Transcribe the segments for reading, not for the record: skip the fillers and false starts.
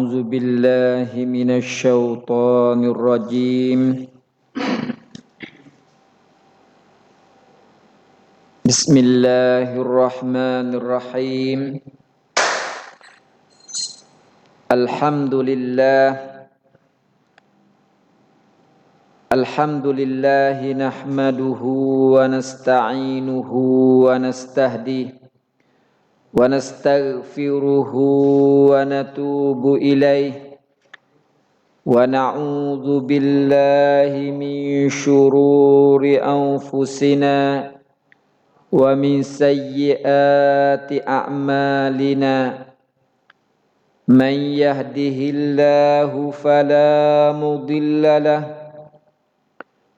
أعوذ بالله من الشيطان الرجيم بسم الله الرحمن الرحيم الحمد لله نحمده ونستعينه ونستهديه ونستغفره ونتوب إليه ونعوذ بالله من شرور أنفسنا ومن سيئات أعمالنا من يهده الله فلا مضل له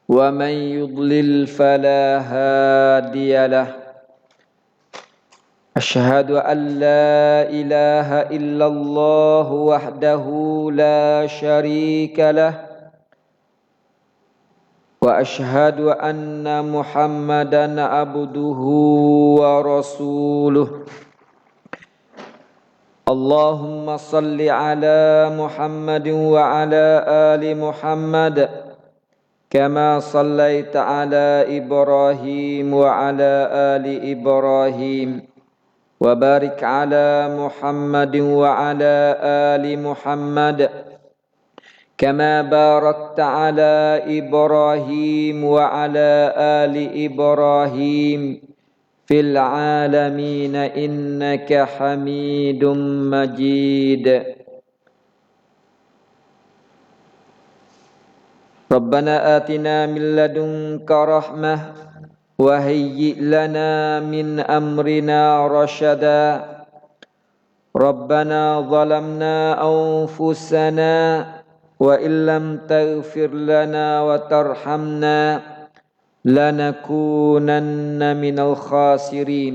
ومن يضلل فلا هادي له أشهد أن لا إله إلا الله وحده لا شريك له وأشهد أن محمدا عبده ورسوله اللهم صل على محمد وعلى آل محمد كما صليت على إبراهيم وعلى آل إبراهيم وبارك على محمد وعلى آل محمد كما باركت على إبراهيم وعلى آل إبراهيم في العالمين إنك حميد مجيد ربنا آتنا من لدنك رحمة وهيئ لنا من أمرنا رشدا ربنا ظلمنا أنفسنا وإن لم تغفر لنا وترحمنا لنكونن من الخاسرين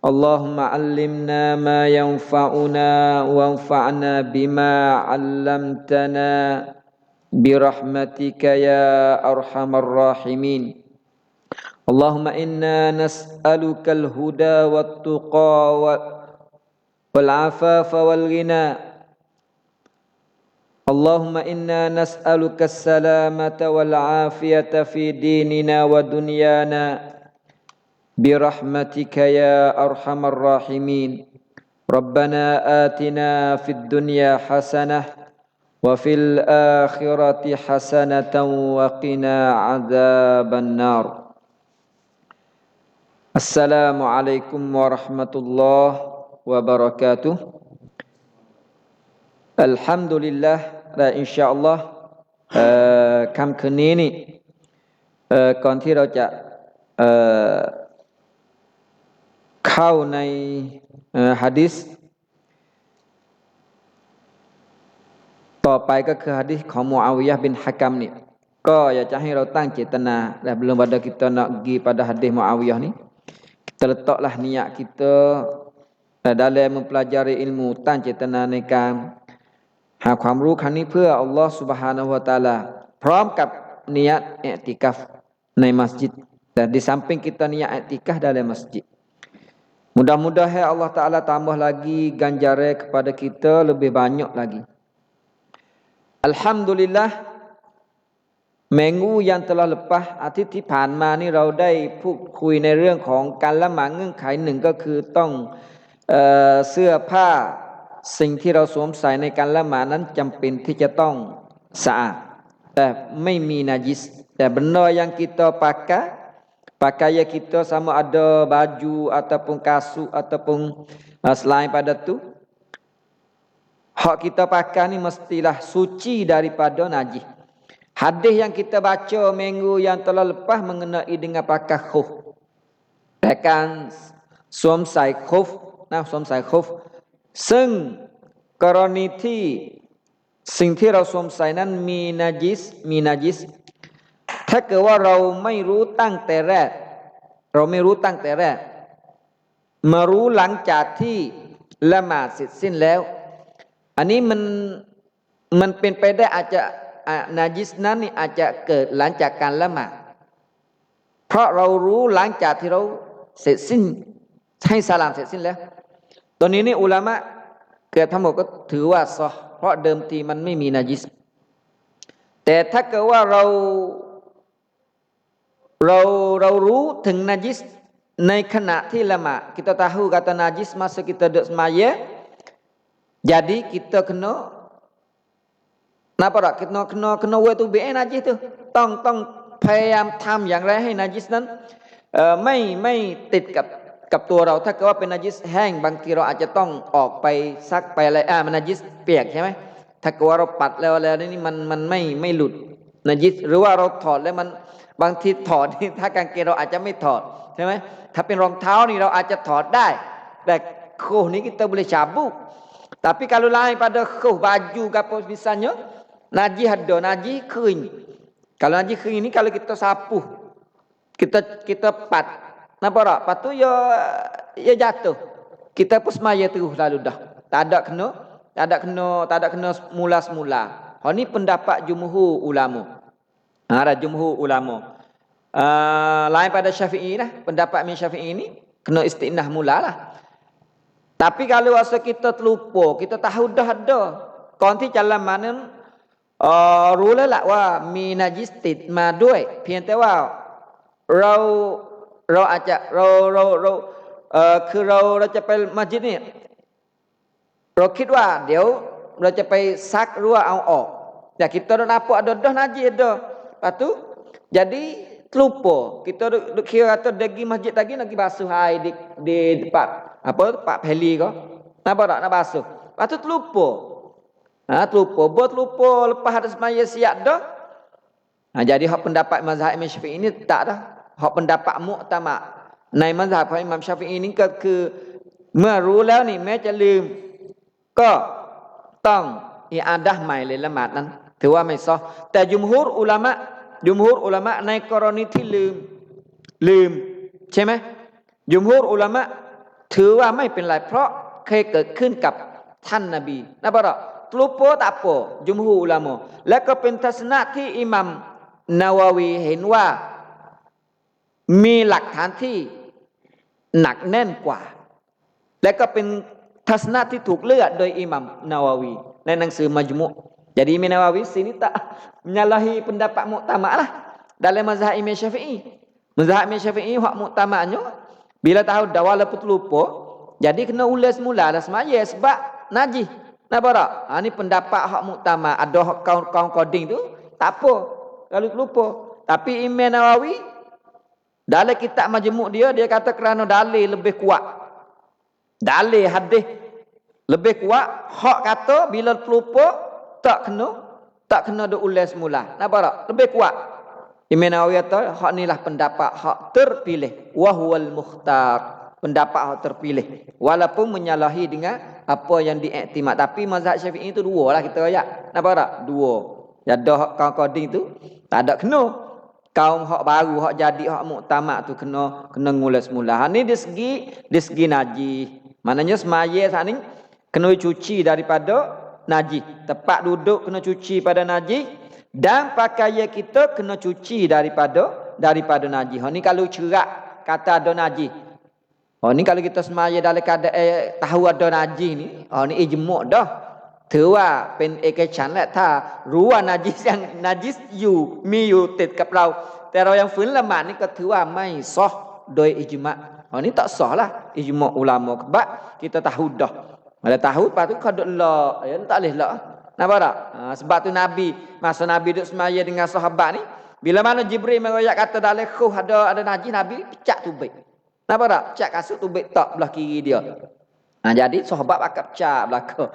اللهم علمنا ما ينفعنا وانفعنا بما علمتنا برحمتك يا أرحم الراحمين اللهم إنا نسألك الهدى والتقى والعفاف والغنى اللهم إنا نسألك السلامة والعافية في ديننا ودنيانا برحمتك يا أرحم الراحمين ربنا آتنا في الدنيا حسنة وفي الآخرة حسنة وقنا عذاب النار Assalamualaikum warahmatullahi wabarakatuh. Alhamdulillah และอินชาอัลลอฮ์ค่ำคืนนี้นี่ก่อนที่เราจะเข้าในหะดีษต่อไปก็คือหะดีษของมุอาวิยะห์บินฮะกัมนี่ก็อยากจะให้เราตั้งเจตนาและbelum pada kita nak pergi pada hadis Muawiyah ni kita letaklah niat kita dalam mempelajari ilmu ตั้งเจตนาในการหาความรู้ครั้งนี้เพื่ออัลลอฮ์ Subhanahu wa taala พร้อมกับนิยตอิติกาฟในมัสยิดdan di samping kita niat i'tikaf dalam masjid mudah-mudahan Allah taala tambah lagi ganjaran kepada kita lebih banyak lagi Alhamdulillah เมงูยันตลอดปะอาทิตย์ที่ผ่านมานี่เราได้พูดคุยในเรื่องของการละหมาดเงื่อนไขหนึ่งก็คือต้องเสื้อผ้าสิ่งที่เราสวมใส่ในการละหมาดนั้นจำเป็นที่จะต้องสะอาดแต่ไม่มีนาจิสแต่benda yang kita pakaian kita sama ada baju ataupun kasut ataupun selain pada tu hak kita pakai ni mestilah suci daripada najis Hadis yang kita baca minggu yang telah lepas mengenai dengan pakai khuf. Bahkan สวมใส่คุฟนะสวมใส่คุฟซึ่งกรณีที่สิ่งที่เราสวมใส่นั้นมีนาจิสถ้าเกิดว่าเราไม่รู้ตั้งแต่แรกมารู้หลังจากที่ละหมาดเสร็จสิ้นแล้วอันนี้มันเป็นไปได้อาจจะนาจิสนั้นนี่อาจจะเกิดหลังจากการละหมาดเพราะเรารู้หลังจากที่เราเสร็จสิ้นให้สลามเสร็จสิ้นแล้วตอนนี้นี่อุลามะเกิดทั้งหมดก็ถือว่าซอฮ์ เพราะเดิมทีมันไม่มีนาจิสแต่ถ้าเกิดว่าเรารู้ถึงนาจิสในขณะที่ละหมาด kita tahu kata najis masa kita duduk semaya, jadi kita kena tak kenaเวทุเบะนาจิสtuต้องพยายามทำอย่างไรให้นาจิสนั้นไม่ติดกับตัวเราถ้าเกิดว่าเป็นนาจิสแห้งบางทีเราอาจจะต้องออกไปซักไปอะไรมันนาจิสเปียกใช่ไหมถ้าเกิดว่าเราปัดแล้วนี่มันไม่หลุดนาจิสหรือว่าเราถอดแล้วมันบางทีถอดนี่ถ้ากางเกงเราอาจจะไม่ถอดใช่ไหมถ้าเป็นรองเท้านี่เราอาจจะถอดได้แต่khuh ni kita boleh cabut tapi kalau lain pada khuh baju ke apa misalnya najis ada najis kering kalau najis kering ni kalau kita sapuh kita pat nampak tak lepas tu ya jatuh kita pun semaya terus lalu dah tak ada kena semula ni pendapat jumhur ulama ada jumhur ulama lain pada Syafi'i lah pendapat Imam Syafi'i ni kena istinah mulalah tapi kalau asa kita terlupa kita tahu dah ada ก่อนที่จะละหมาดนั้นรู้แล้วล่ะว่ามีนาจิสติดมาด้วยเพียงแต่ว่าเราอาจจะคือเราจะไปมัสยิดนี่เราคิดว่าเดี๋ยวเราจะไปซักหรือว่าเอาออกแต่ kita nampak ada dah najis dah lepas tu jadi terlupa kita kira kata pergi masjid lagi nak basuh air di tempat peli ko nampak tak nak basuh lepas tu terlupa terlupa lepas ada semaya siap dah jadi hak pendapat mazhab Imam Syafi'i ini tak dah hak pendapat mu'tamad ในมัซฮับของอิหม่ามชาฟิอีนี่ก็คือเมื่อรู้แล้วนี่แม้จะลืมก็ต้องอิอาดะห์ใหม่เลยละหมาดนั้นถือว่าไม่ซอแต่จุมฮูรอุลามะในกรณีที่ลืมใช่ไหมจุมฮูรอุลามะถือว่าไม่เป็นไรเพราะเคยเกิดขึ้นกับท่านนบีนะบ่ล่ะlupa tak apa jumhur ulama และก็เป็นทัศนะที่อิหม่ามนาวาวีเห็นว่ามีหลักฐานที่หนักแน่นกว่าและก็เป็นทัศนะที่ถูกเลือกโดยอิหม่ามนาวาวีในหนังสือมัจมุอ์ jadi Imam Nawawi sini tak menyalahi pendapat muktamad lah dalam mazhab Imam Syafi'i mazhab Imam Syafi'i hak muktamadnya bila tahu dah walaupun terlupa jadi kena ulas semula dah semaya sebab najis nampak tak ni pendapat hak muktamad ada hak kaum coding tu tak apa kalau terlupa tapi Imam Nawawi dalam kitab majmu' dia kata kerana dalil lebih kuat dalil hadis lebih kuat hak kata bila terlupa tak kena ulas semula nampak tak lebih kuat Imam Nawawi kata hak inilah pendapat hak terpilih wa huwal mukhtar pendapat hak terpilih walaupun menyalahi dengan apa yang diiktimad tapi mazhab Syafi'i itu dua lah kita ayat nampak tak dua ada hak kaum coding tu tak ada kena kaum hak baru hak jadi hak muktamad tu kena ngulas semula ni di segi najis maknanya semaya saat ni kena cuci daripada najis tempat duduk kena cuci pada najis dan pakaian kita kena cuci daripada najis ni kalau cerak kata ada najis ni kalau kita semaya dalam keadaan tahu ada najis ni ni ijma' dah ถือว่าเป็นเอกฉันท์แหละถ้ารู้ว่านาจิสยังนาจิสอยู่มีอยู่ติดกับเราแต่เรายังฝืนละหมาดนี่ก็ถือว่าไม่ซอฮ์โดยอิจมะนี่tak sah lah ijma' ulama sebab kita tahu dah ada tahu lepas tu kau duk la ya tak boleh la nampak tak sebab tu nabi masa nabi duduk semaya dengan sahabat ni bila mana Jibril meriwayat kata dalam khuh ada najis nabi pecak tubik nampak tak pecak kasut tubik tak belah kiri dia jadi sahabat pakat pecak belaka.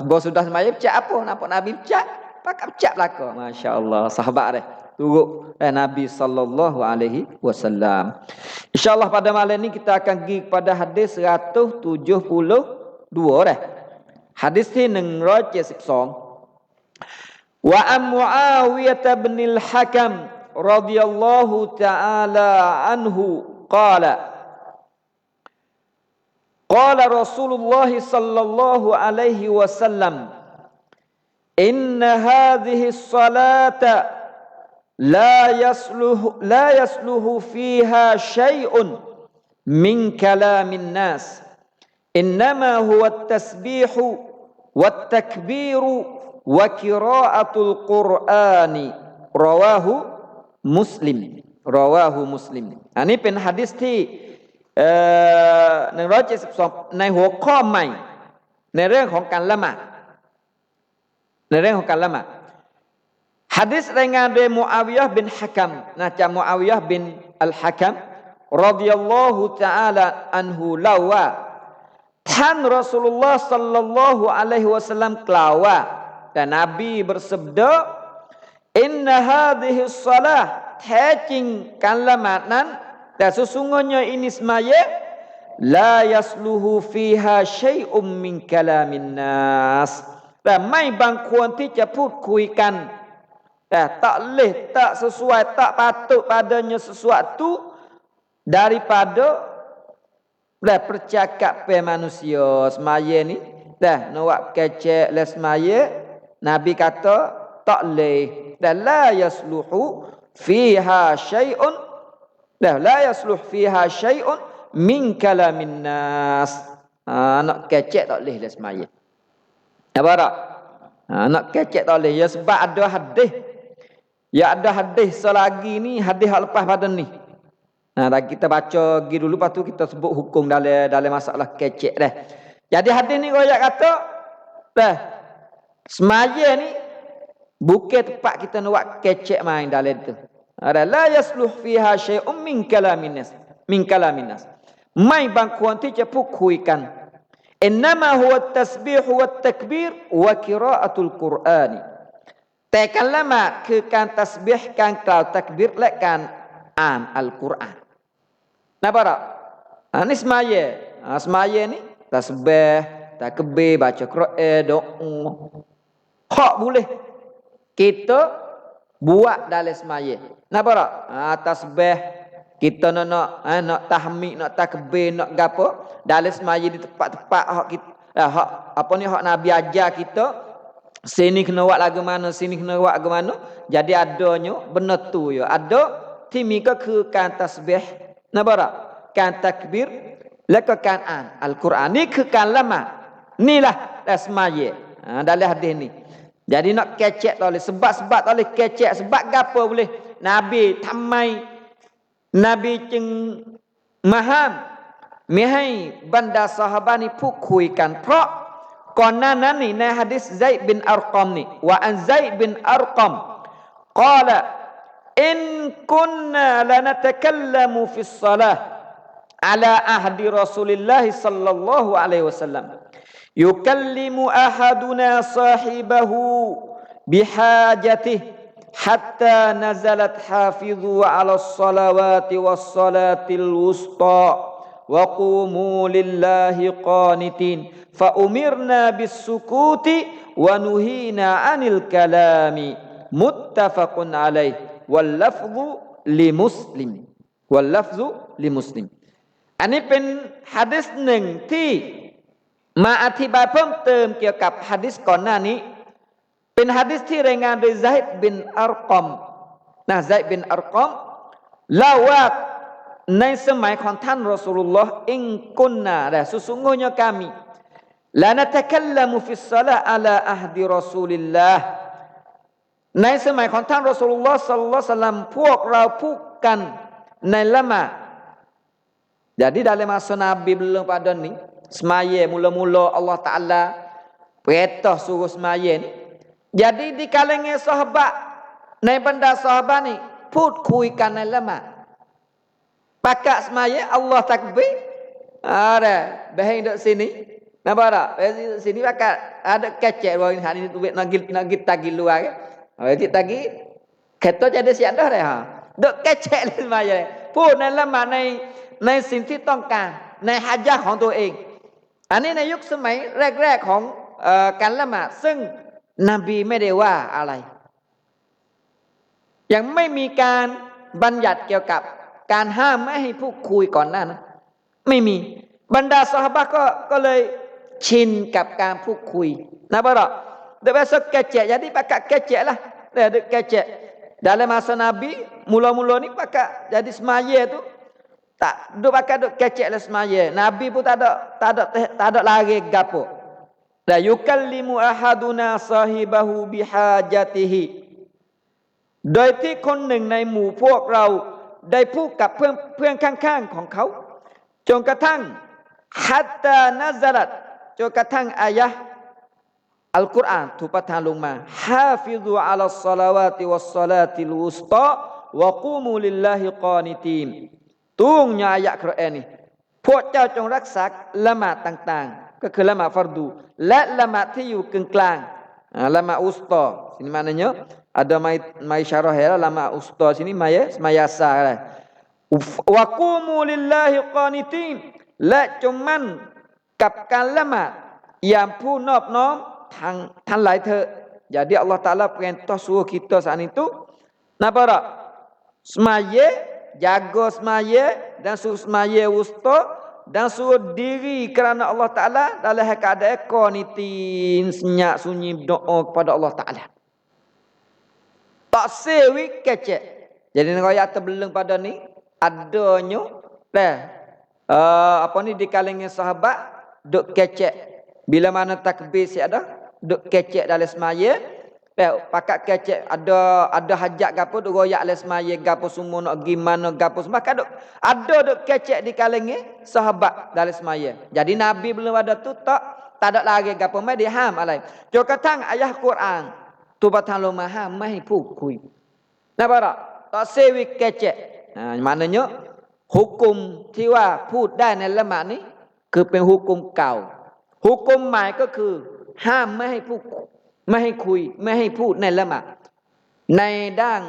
Bos sudah semaya pecak apa? Nampak Nabi pecak, pakat pecak belaka. Masya-Allah, sahabat dia. Turut Nabi sallallahu alaihi wasallam. Insya-Allah pada malam ni kita akan pergi kepada hadis 172 dah. Hadis ni 172. Wa am Muawiyah bin al-Hakam radhiyallahu ta'ala anhu qala Qala Rasulullah sallallahu alaihi wasallam Inna hadhihi as-salata la yasluhu fiha shay'un min kalamin nas innama huwa at-tasbihu wat takbiru wa qiraatul Qur'ani rawahu Muslim. Rawahu Muslim.อันนี้เป็นหะดีษที่172ในหัวข้อใหม่ในเรื่องของการละหมาดในเรื่องของการละหมาดหะดีษรายงานโดยมุอาวิยะห์บินฮะกัมจากมุอาวิยะห์บินอัลฮะกัมรอฎิยัลลอฮุตะอาลาอันฮุเล่าว่าท่านรอซูลุลลอฮ์ศ็อลลัลลอฮุอะลัยฮิวะซัลลัมกล่าวว่าแต่นบีbersabdaอินนะฮาซิฮิศศอลาห์แท้จริงการละหมาดนั้นแต่sesungguhnya ini semaya la yasluhu fiha syai'um min kalamin nas แต่ไม่บังควรที่จะพูดคุยกันแต่tak leh tak sesuai tak patut padanya sesuatu daripada percakapan manusia semaya ni dah nak kecek les semaya nabi kata tak leh dan la yasluhu fiha syai'un la yasluh fiha syai'un min kalamin nas. Nak kecek tak boleh lah semaya. Apa tak? Nak kecek tak boleh. Ya sebab ada hadis. Ya ada hadis selagi ni, hadis hak lepas pada ni. Kita baca pergi dulu, lepas tu kita sebut hukum dalam masalah kecek dah. Jadi hadis ni royak kata, dah, semaya ni bukan tempat kita nak buat kecek main dalam tu. Ada la yasluh fiha syai'un min kalamin nas. Mai bangควรที่จะพูดคุยกัน innama huwa at-tasbih wa at-takbir wa qira'atul Qur'an แต่การละหมาดคือการตัสบีห์การกล่าวตักบีรและการอ่านอัลกุรอานนะบ่ล่ะนี่semaya ni tasbih takbir baca Quran doa hak boleh kita buat dalam semaya. Napa tak? Tasbih kita nak tahmid, nak takbir, nak gapo dalam semaya di tempat-tempat hak kita hak apa ni hak Nabi ajar kita sini kena buat lagu mana, sini kena buat lagu mana. Jadi adanya benar tu ya. Ada timiก็คือการตัสบีห์นะบ่ล่ะการตักบีรและก็การอ่านอัลกุรอานนี่คือการละหมาดนี่lah semaya dalam hadis ni. Jadi nak kecek tak boleh. Sebab-sebab tak boleh kecek. Sebab apa boleh? Nabi thamai Nabiจึงมาห้ามไม่ให้บรรดาซอฮาบะห์นี่พูดคุยกันเพราะก่อนหน้านั้นนี่ในหะดีษไซด์บินอัรกอมนี่ว่าอันไซด์บินอัรกอมกล่าวอินกุนนาละนะตะกัลลัมุฟิศศอลาห์อะลาอะฮดิรอซูลิลลาฮิศ็อลลัลลอฮุอะลัยฮิวะซัลลัมيكلم أحدنا صاحبه بحاجته حتى نزلت حافظوا على الصلوات والصلاة الوسطى وقوموا لله قانتين فأمرنا بالسكوت ونهينا عن الكلام متفق عليه واللفظ لمسلم อันนี้เป็นหะดีษหนึ่งที่มาอธิบายเพิ่มเติมเกี่ยวกับหะดีษก่อนหน้านี้เป็นหะดีษที่รายงานโดยไซด์บินอัรกอมไซด์บินอัรกอมเล่าว่าในสมัยของท่านรอซูลุลลอฮ์อิงกุนนาและsesungguhnya kami la natakallamu fi shalah ala ahdi rasulillah ในสมัยของท่านรอซูลุลลอฮ์ศ็อลลัลลอฮุอะลัยฮิวะซัลลัมพวกเราพูดกันในละหมาด Jadi dalam masa Nabi belum pada ni semaya mula-mula Allah Ta'ala perintah suruh semaya ni. Jadi di kalangan sahabat,ในบรรดาsahabat niพูดคุยกันในละหมาด Pakat semaya Allah takbir. Ada bahaya duduk sini. Nampak tak? Duduk sini pakat ada kecek bahawa hari ni duit nak tagi luar ke. Jadi tagi kata jadi siap dah dah. Duduk kecek semaya. Punในละหมาดในสิ่งที่ต้องการในฮะญะห์ของตัวเองอันนี้ในยุคสมัยแรกๆของการละหมาดซึ่งนบีไม่ได้ว่าอะไรยังไม่มีการบัญญัติเกี่ยวกับการห้ามไม่ให้พูดคุยก่อนหน้านั้นไม่มีบรรดาซอฮาบะห์ก็เลยชินกับการพูดคุยนะบ่ล่ะเดี๋ยวbesok kecek jadi pakat kecek lah dia kecek dalam masa Nabi mula-mula ni pakat jadi semaya tu tak duk pakai duk kecek lah semaya. Nabi pun tak ada lari gapo. la yukallimu ahaduna sahibahu bihajatihi โดยที่คนหนึ่งในหมู่พวกเราได้พูดกับเพื่อนข้างๆของเขาจนกระทั่งฮัตตานัซลัตจนกระทั่งอายะห์อัลกุรอานถูกประทานลงมาฮาฟิซุอะลัสศอลาวาติวัสศอลาติลวุสตาวะกูมูลิลลาฮิกานิตีนตุงอายะห์กุรอานนี้พวกเจ้าจงรักษาละหมาดต่างๆก็คือละหมาดฟัรดูและละหมาดที่อยู่กึ่งกลางละหมาดอุสตา sini maknanya ada mai syarah ya lama usta sini mayasa lah wa qumu lillahi qanitin และจงมั่นกับการละหมาดอย่างผู้นอบน้อมทั้งหลายเถิด jadi Allah Taala perintah suruh kita saat itu napa tak semaya jaga semaya dan suruh semaya usta dan suruh diri kerana Allah Taala dalam keadaan qanitin senyap sunyi berdoa kepada Allah Taala tak sewi kecek. Jadi ayat terbeleng pada ni adanya apa ni di kalangan sahabat duk kecek. Bila mana takbir si ada duk kecek dalam semaya. Pakat kecek ada hajat gapo duk royak dalam semaya gapo semua nak gimana gapo maka duk ada duk kecek di kalangan sahabat dalam semaya. Jadi Nabi belum ada tu tak ada lagi gapo mai diham alai. Jo katang ayat Quran tu batang loma ha maiพูดคุย Nampak tak? Tak sewi kecek. Maknanya hukum ที่ว่าพูดได้ในละหมาดนี้คือเป็นหุกุมเก่าหุกุมใหม่ก็คือห้ามไม่ให้พูดไม่ให้คุยไม่ให้พูดในละหมาดในด้าน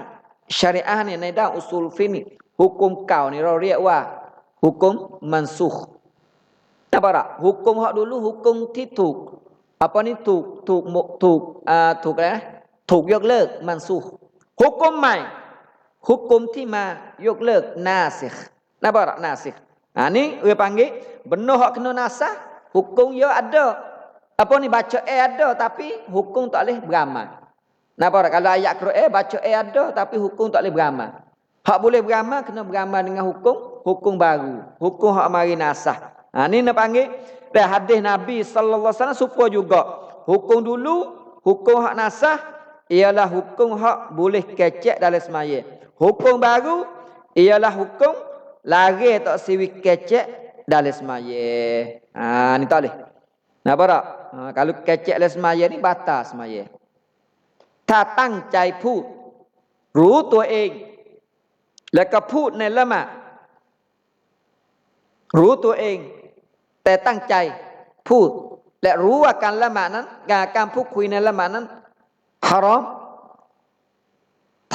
ชะรีอะห์เนี่ยในด้านอุซูลฟิกห์หุกุมเก่านี่เราเรียกว่าหุกุมมันซุก Nampak tak? Hukum hak dulu hukum ที่ถูก apa ni ถูกอะไรนะถูกยกเลิกมันซุกฮุกมใหม่ฮุกมที่มายกเลิกนาซิกนะบ่ล่ะนาซิกni dia panggil benar hak kena nasah hukum dia ada apa ni baca ada tapi hukum tak boleh beramal napa kalau ayat Quran baca ada tapi hukum tak boleh beramal hak boleh beramal kena beramal dengan hukum baru hukum hak mari nasah ni nak panggil dan hadis Nabi sallallahu alaihi wasallam supaya juga hukum dulu hukum hak nasah ialah hukum hak boleh kecek dalam semaya. Hukum baru ialah hukum lari tak siwi kecek dalam semaya. Ni tak boleh. Nampak tak? Kalau kecek dalam semaya ni batal semaya. ถ้าตั้งใจพูดรู้ตัวเองแล้วก็พูดในละหมาดรู้ตัวเองแต่ตั้งใจพูดและรู้ว่าการละหมาดนั้นการพูดคุยในละหมาดนั้นฮารอม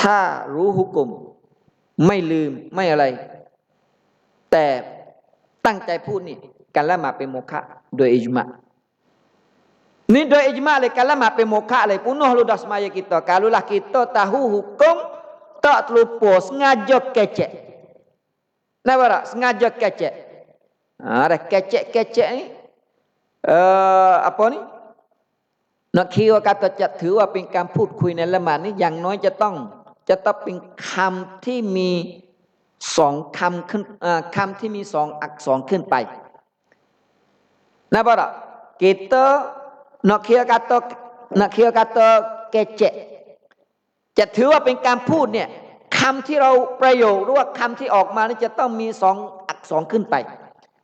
ถ้ารู้หุกุมไม่ลืมไม่อะไรแต่ตั้งใจพูดนี่การละหมาดเป็นโมฆะโดยอิจมะนี่โดยอิจมะเลยการละหมาดเป็นโมฆะเลยpunuh ludah semaya kita kalaulah kita tahu hukum tak terlupa sengaja kecek kenapa tak sengaja kecek ada kecek ni apa niนักคิดว่าการจะถือว่าเป็นการพูดคุยในละหมาดนี้อย่างน้อยจะต้องเป็นคำที่มีสองคำขึ้นคำที่มีสองอักษรขึ้นไปNampak tak? Kita nak kira kata kecek จะถือว่าเป็นการพูดเนี่ยคำที่เราประโยคหรือว่าคำที่ออกมานี่จะต้องมีสองอักษรขึ้นไป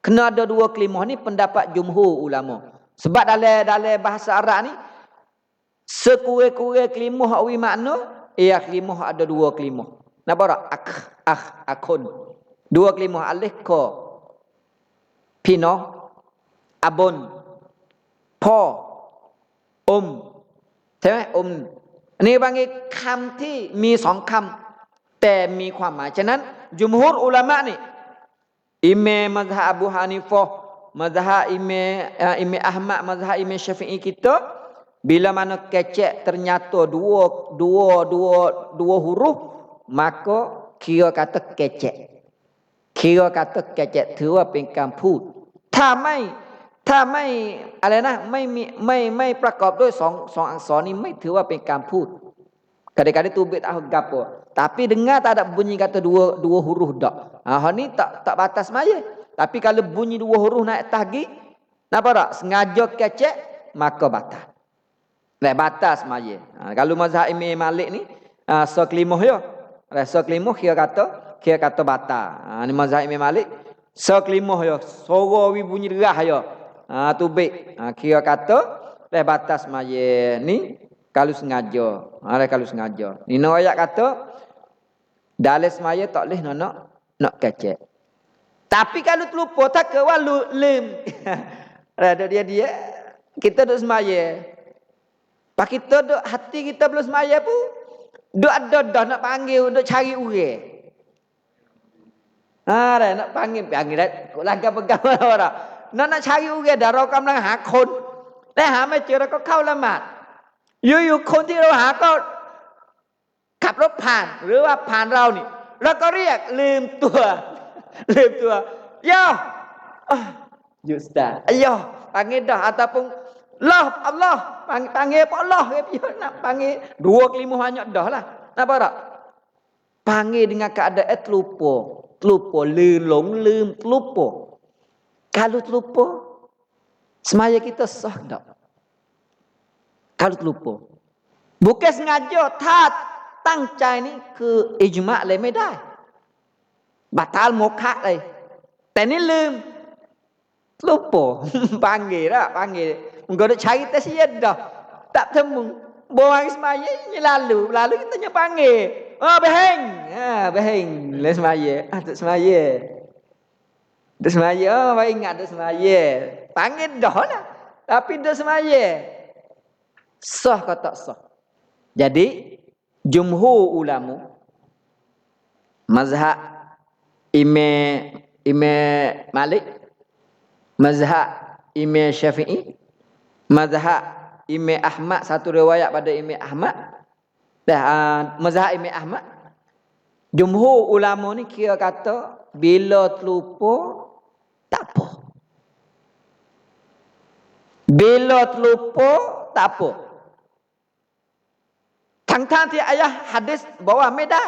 Kena ada dua kelimah ni pendapat jumhur ulama. Sebab dalam bahasa Arab ni sekurang-kurang kelimah hak wi makna ia kelimah ada dua kelimah. Nampak tak? Akun. Dua kelimah alif ka. Pino abun. Po.ใช่ไหมอันนี้บางคำที่มีสองคำแต่มีความหมายฉะนั้นจุมฮูรอุลามะนี่อิมามมัซฮับอบูฮานิฟะห์มัซฮับอิมามอะห์มัดมัซฮับอิมามชาฟิอีkita bila mana kecek ternyata dua huruf maka kira kata kecek ถือว่าเป็นการพูดถ้าไม่อะไรนะไม่ประกอบด้วยสองอักษรนี้ไม่ถือว่าเป็นการพูด kadang-kadang tubik tak gapo tapi dengar tak ada bunyi kata dua huruf dak ni tak batas maya tapi kalau bunyi dua huruf naik atas gi nampak tak sengaja kecek maka batal. Batal semaya. Kalau mazhab Imam Malik ni sekelimuh ya. Sekelimuh kira kata batal. Ni mazhab Imam Malik sekelimuh ya. Suara bunyi derah ya. Tubik. Kira kata batal semaya ni kalau sengaja. Kalau sengaja. Ni ayat kata dalam semaya tak boleh nak kecek. Tapi kalau terlupa tak ke walu lem. dia kita duk semaya. Pak kita duk hati kita belum semaya pun duk ada dah nak panggil duk cari orang. Nak panggil dah. Laga pegang orang. Nak cari orang dahเรากำลังหาคนและหาไม่เจอแล้วก็เข้าละหมาดอยู่ๆคนที่เราหาก็ขับรถผ่านหรือว่าผ่านเรานี่แล้วก็เรียกลืมตัวya Ustaz ayo panggil dah ataupun Allah panggil apa Allah nak panggil dua kelima hanya dah lah apa tak panggil dengan keadaan terlupaลืม terlupa kalau terlupa semaya kita sah tak kalau terlupa bukan sengaja ถ้าตั้งใจนี่คืออิจมาเลยไม่ได้บัตรโมฆะเลยแต่นี่ลืม lupa panggil mungkin ada cari tak siap dah tak temu buang semaya ni lalu kita nya panggil beheng le semaya tak semaya baik ingat tak semaya panggil dah lah tapi dah semaya sah ke tak sah jadi jumhur ulama mazhab Imam Malik, mazhab Imam Syafi'i, mazhab Imam Ahmad, satu riwayat pada Imam Ahmad, mazhab Imam Ahmad. Jumhur ulama ni kira kata bila terlupa tak apa. Bila terlupa tak apa. ทั้งที่อายะห์หะดีษบอกว่าไม่ได้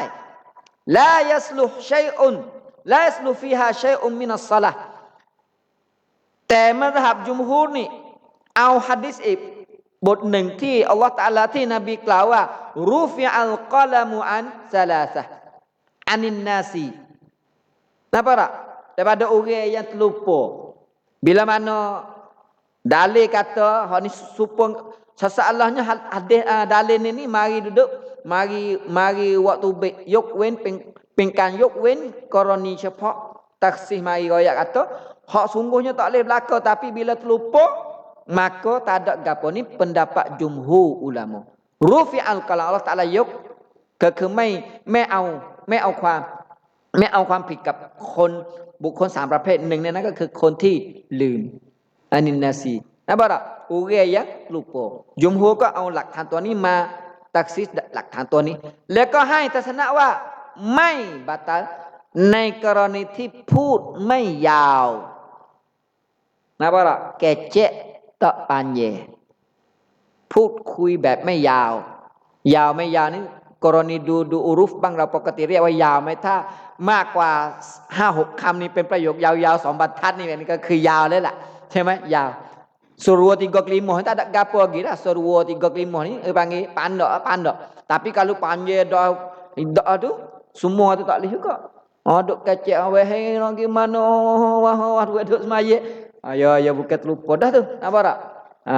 ลายัสลุฮชัยอุนลายัสลุฟีฮาชัยอุนมินัสศอลาห์แต่มัซฮับจุมฮูรนี่เอาหะดีษอีกบทหนึ่งที่อัลเลาะห์ตะอาลาที่นบีกล่าวว่ารุฟิอัลกะลามุอันซะลาซะฮ์อานินนาซีnampak tak daripada orang yang terlupa bila mana dalil kata hak ni supang sesalahnya hadis dalil ni mari duduk mari waktu baik yuk wen pengkan yuk wen koroni เฉพาะ taksih mari royak kata hak sungguhnya tak boleh berlaku tapi bila terlupa maka tak ada gapo ni pendapat jumhur ulama rufi al-qalam Allah Taala yukก็คือไม่เอาความผิดกับคนบุคคล3ประเภทหนึ่งเนี่ยนั่นก็คือคนที่ลืมอานินนาซีnampak tak orang yang lupa jumhurก็เอาหลักฐานตัวนี้มาตักซิสหลักฐานตัวนี้แล้วก็ให้ทัศนะว่าไม่บัตลในกรณีที่พูดไม่ยาว nampak tak kecek tak panjang พูดคุยแบบไม่ยาวยาวไม่ยาวนี่กรณีดูอุรุฟบ้างเราปกติเรียกว่ายาวไหมถ้ามากกว่า 5-6 คำนี่เป็นประโยคยาวๆ2บรรทัดนี่ก็คือยาวเลยล่ะใช่ไหมยาวsurah 35 tak ada gapo lagi dah surah 35 ni panggil pandok tapi kalau panjang doa tu semua tu tak boleh juga duk kecek weh lagi mana wah duk semaya ya bukan terlupa dah tu nampak tak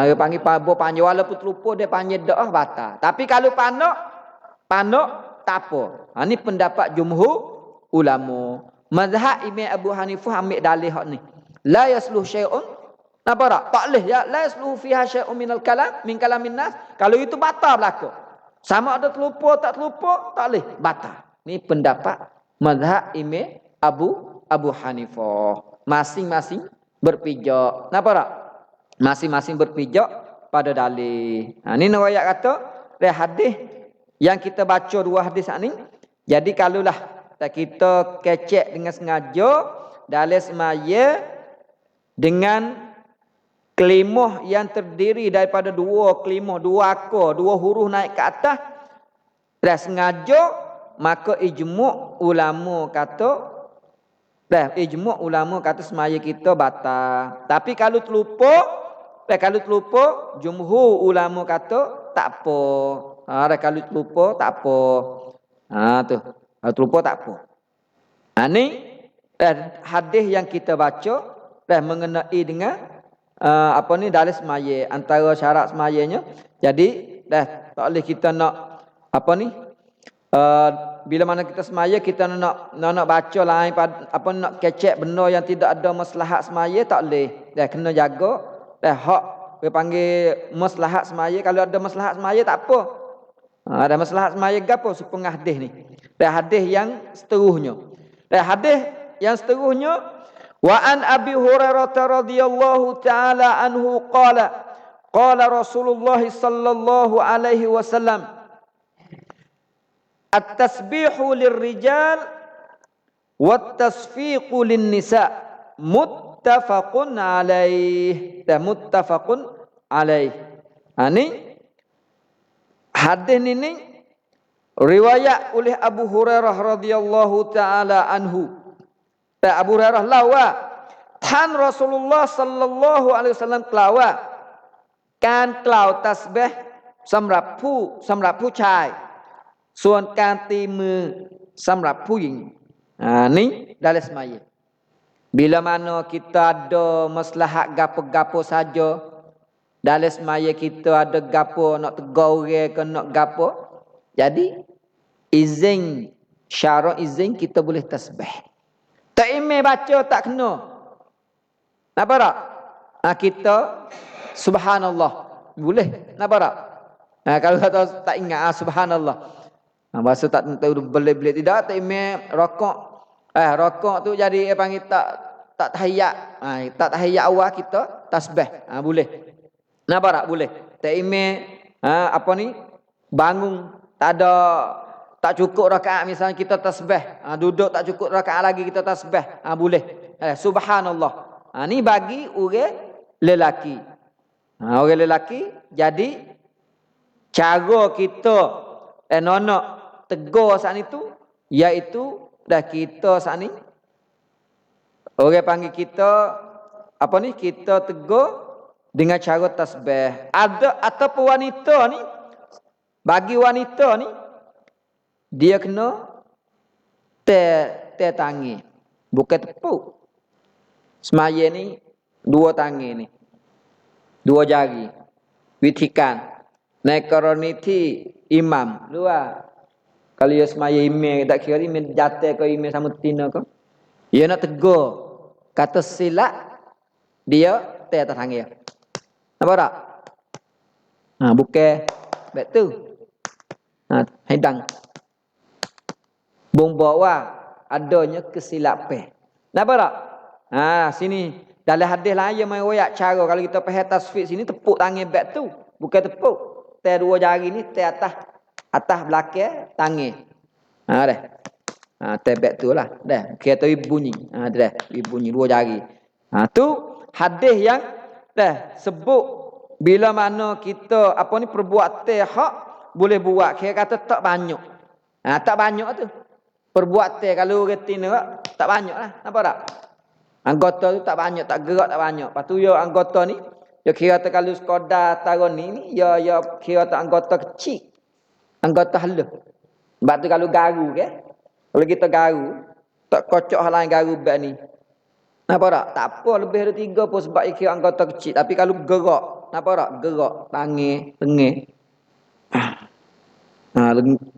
dia panggil pabo panjang walaupun terlupa dia panggil doa batal tapi kalau pandok tak apa ni pendapat jumhur ulama mazhab Imam Abu Hanifah ambil dalil hak ni la yasluh syai'un nampak tak? Tak boleh ya. La yasluhu fiha syai'un minal kalam min kalamin nas. Kalau itu batal berlaku. Sama ada terlupa tak terlupa, tak boleh batal. Ni pendapat mazhab Imam Abu Hanifah. Masing-masing berpijak. Nampak tak? Masing-masing berpijak pada dalil. Ni riwayat kata dari hadis yang kita baca dua hadis ni. Jadi kalaulah kita kecek dengan sengaja dalil semaya dengan kelimah yang terdiri daripada dua kelimah, dua akar, dua huruf naik ke atas dah sengaja maka ijmu' ulama kata semaya kita batal. Tapi kalau terlupa kalau terlupa, jumhur ulama kata tak apa. Kalau terlupa tak apa. Tu. Kalau terlupa tak apa. Ni hadis yang kita baca mengenai dengan dalil semaya, antara syarat semayanya. Jadi tak boleh kita nak bila mana kita semaya kita nak baca lain nak kecek benda yang tidak ada maslahat semaya, tak boleh. Kena jaga hak dia panggil maslahat semaya. Kalau ada maslahat semaya tak apa. Ada maslahat semaya gapo supaya hadis ni. Hadis yang seterusnya. Hadis yang seterusnya, wa an Abi Hurairah radhiyallahu taala anhu qala Rasulullah sallallahu alaihi wasallam, at-tasbihu lirrijal wat-tasfiqu lin-nisa muttafaqun alaih. Muttafaqun alaih. Ni hadis ni riwayat oleh Abu Hurairah radhiyallahu taala anhu. Abu Hurairah lawa tan Rasulullah sallallahu alaihi wasallam lawa การกล่าวตัสบีฮ์สำหรับผู้ชายส่วนการตีมือสำหรับผู้หญิงni dalam semaya. Bila mana kita ada maslahat gapo-gapo saja dalam semaya, kita ada gapo nak tegur orang ke nak gapo, jadi izin syarat izin kita boleh tasbih. Tak imam baca tak kena. Napa tak? Kita subhanallah boleh. Napa tak? Kalau tak ingat subhanallah. Bahasa tak tahu boleh tidak, tak imam rokok. Rokok tu jadi panggil tak tahiyat. Tak tahiyat awal kita tasbih. Boleh. Napa tak? Boleh. Tak imam bangun tak cukup rakaat, misalnya kita tasbih, duduk tak cukup rakaat lagi kita tasbih, boleh. Subhanallah. Ni bagi orang lelaki. Orang lelaki, jadi cara kita nak tegur saat itu, iaitu kita saat ni orang panggil kita kita tegur dengan cara tasbih. Ataupun wanita ni, bagi wanita ni dia kena tangi, bukan tepuk. Semaya ni dua tangi ni, dua jari. Witikan naik koroniti imam luar. Kalau dia semaya imam, tak kira imam jatuh ke imam sama tina ke, dia nak tegur kata silap, dia atas tangi. Nampak tak? Bukan betul. Hidang bawa adanya kesilapan. Nampak tak? Sini dalam hadis lain yang riwayat cara kalau kita faham tasfik sini, tepuk tangan back tu, bukan tepuk dua jari ni atas belakang tangan. Dah. Back tu lah. Dah. Kita bunyi. Dah. Bunyi dua jari. Tu hadis yang sebut bila mana kita perbuatan hak boleh buat. Kira kata tak banyak. Tak banyak tu. Perbuatan kalau retina tak banyak lah. Nampak tak? Anggota tu tak banyak, tak gerak tak banyak. Lepas tu anggota ni, kira tu kalau sekadar tahun ni, kira tu anggota kecil. Anggota halus. Sebab tu kalau garu ke, kalau kita garu, tak kocok hal lain garu beg ni. Nampak tak? Tak apa lebih dari 3 pun sebab kira anggota kecil. Tapi kalau gerak, nampak tak? Gerak, tangan, tengah.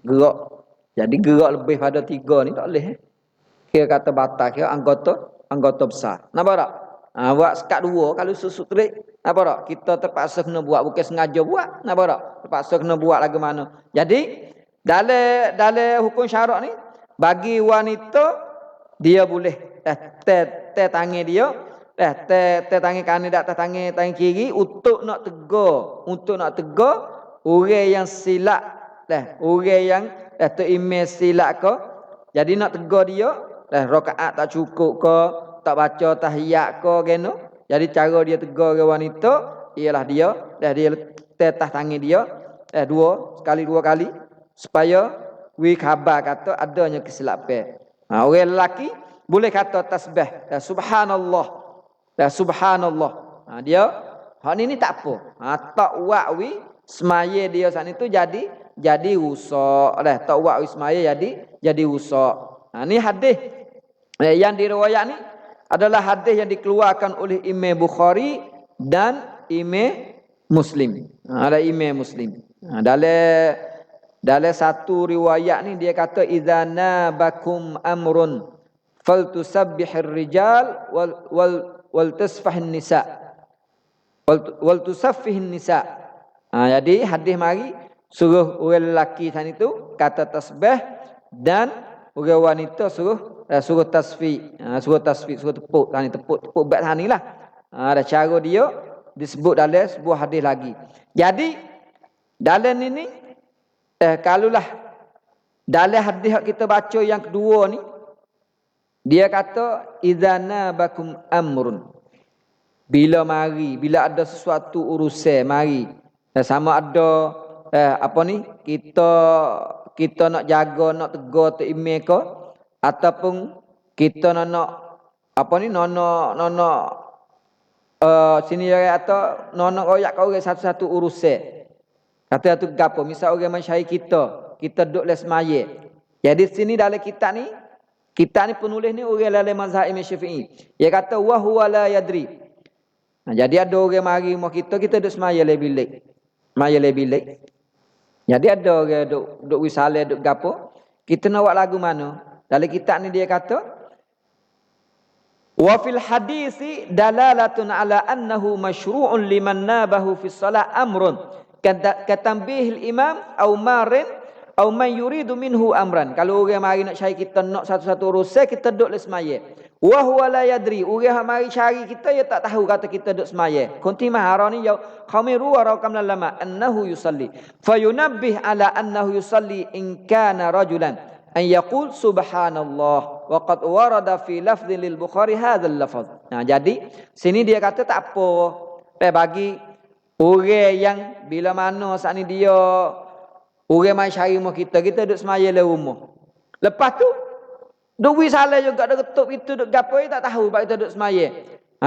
Gerak. Jadi gerak lebih pada 3 ni tak boleh. Kira kata batal, kira anggota besar. Nampak tak? Buat sekat 2 kalau susut terik. Nampak tak? Kita terpaksa kena buat, bukan sengaja buat. Nampak tak? Terpaksa kena buat lagi mana. Jadi dalam hukum syarak ni, bagi wanita dia boleh tangan dia, tangan kanan dan tangan kiri untuk nak tegur orang yang silap, orang yang terimej silap ke. Jadi nak tegur dia, rakaat tak cukup ke, tak baca tahiyat ke kena. Jadi cara dia tegur orang wanita ialah dia tetah tangan dia sekali dua kali supaya khabar kata adanya kesilapan. Orang lelaki boleh kata tasbih subhanallah. Subhanallah. Dia Hak ni tak apa. Tak wa'wi semaya dia sana itu jadi rusak dah. Tak wa'wi semaya jadi rusak. Ni hadis yang diriwayat ni adalah hadis yang dikeluarkan oleh Imam Bukhari dan Imam Muslim. Ada Imam Muslim. Dalam satu riwayat ni dia kata idza nabakum amrun faltusabbihir rijal wal tasfahin nisa wal tusaffihin nisa. Jadi hadis mari suruh orang lelaki sana itu kata tasbih dan orang wanita suruh tasfih. Suruh tepuk sana tepuk bat sana lah. Ada cara dia disebut dalam sebuah hadis lagi. Jadi dalam ini kalulah dalam hadis yang kita baca yang kedua ni dia kata idzana bakum amrun, bila ada sesuatu urusan mari sama ada kita nak jaga nak tegur tu email ke ataupun kita nak sini atau nono royak kau satu-satu urusan. Kata tu gapo? Misal orang masyarakat kita duduk les semaya. Jadi sini dalam kitab ni penulis ni orang dalam mazhab Imam Syafi'i. Dia kata wa huwa la yadri. Jadi ada orang mari rumah kita duduk semaya le bilik. Semaya le bilik. Jadi ada orang duduk wisale duduk gapo? Kita nak buat lagu mana? Dalam kitab ni dia kata wa fil hadisi dalalatun ala annahu masyru'un liman nabahu fi shalah amrun katanbihil imam au marin au man yuridu minhu amran. Kalau orang mari nak cari kita nak satu-satu urusan kita duduk les semaya. Wa huwa la yadri. Orang mari cari kita dia tak tahu kata kita duduk semaya. Kunti maharani ya khamiru wa rakam lama annahu yusalli. Fayunabbih ala annahu yusalli in kana rajulan an yaqul subhanallah wa qad warada fi lafdhin lil Bukhari hadzal lafaz. Jadi sini dia kata tak apa. Bagi orang yang bila mana saat ni dia orang mai cari rumah kita duduk semaya dalam rumah. Lepas tu duk salah juga duk ketuk itu duk gapo tak tahu sebab kita duduk semaya.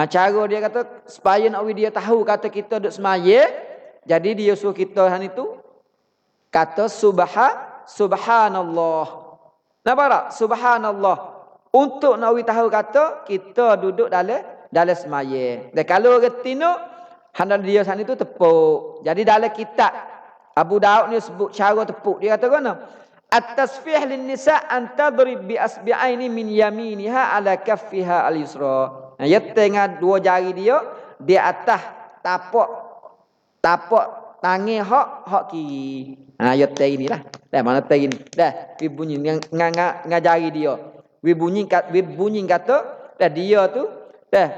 Cara dia kata supaya nak dia tahu kata kita duduk semaya, jadi dia suruh kita han itu kata subhanallah. Nampak tak? Subhanallah. Untuk nak tahu kata kita duduk dalam semaya. Dan kalau reti no handal dia sana itu tepuk. Jadi dalam kitab Abu Daud ni sebut cara tepuk. Dia kata mana? At-tasfih lin nisa an tadrib bi asbi'aini min yaminiha ala kaffiha al-yusra. Ya tengah dua jari dia di atas tapak tangan hak kiri. Ya teng inilah. Dah mana teng ni? Dah wi bunyi ngajari dia. Wi bunyi kata dah dia tu dah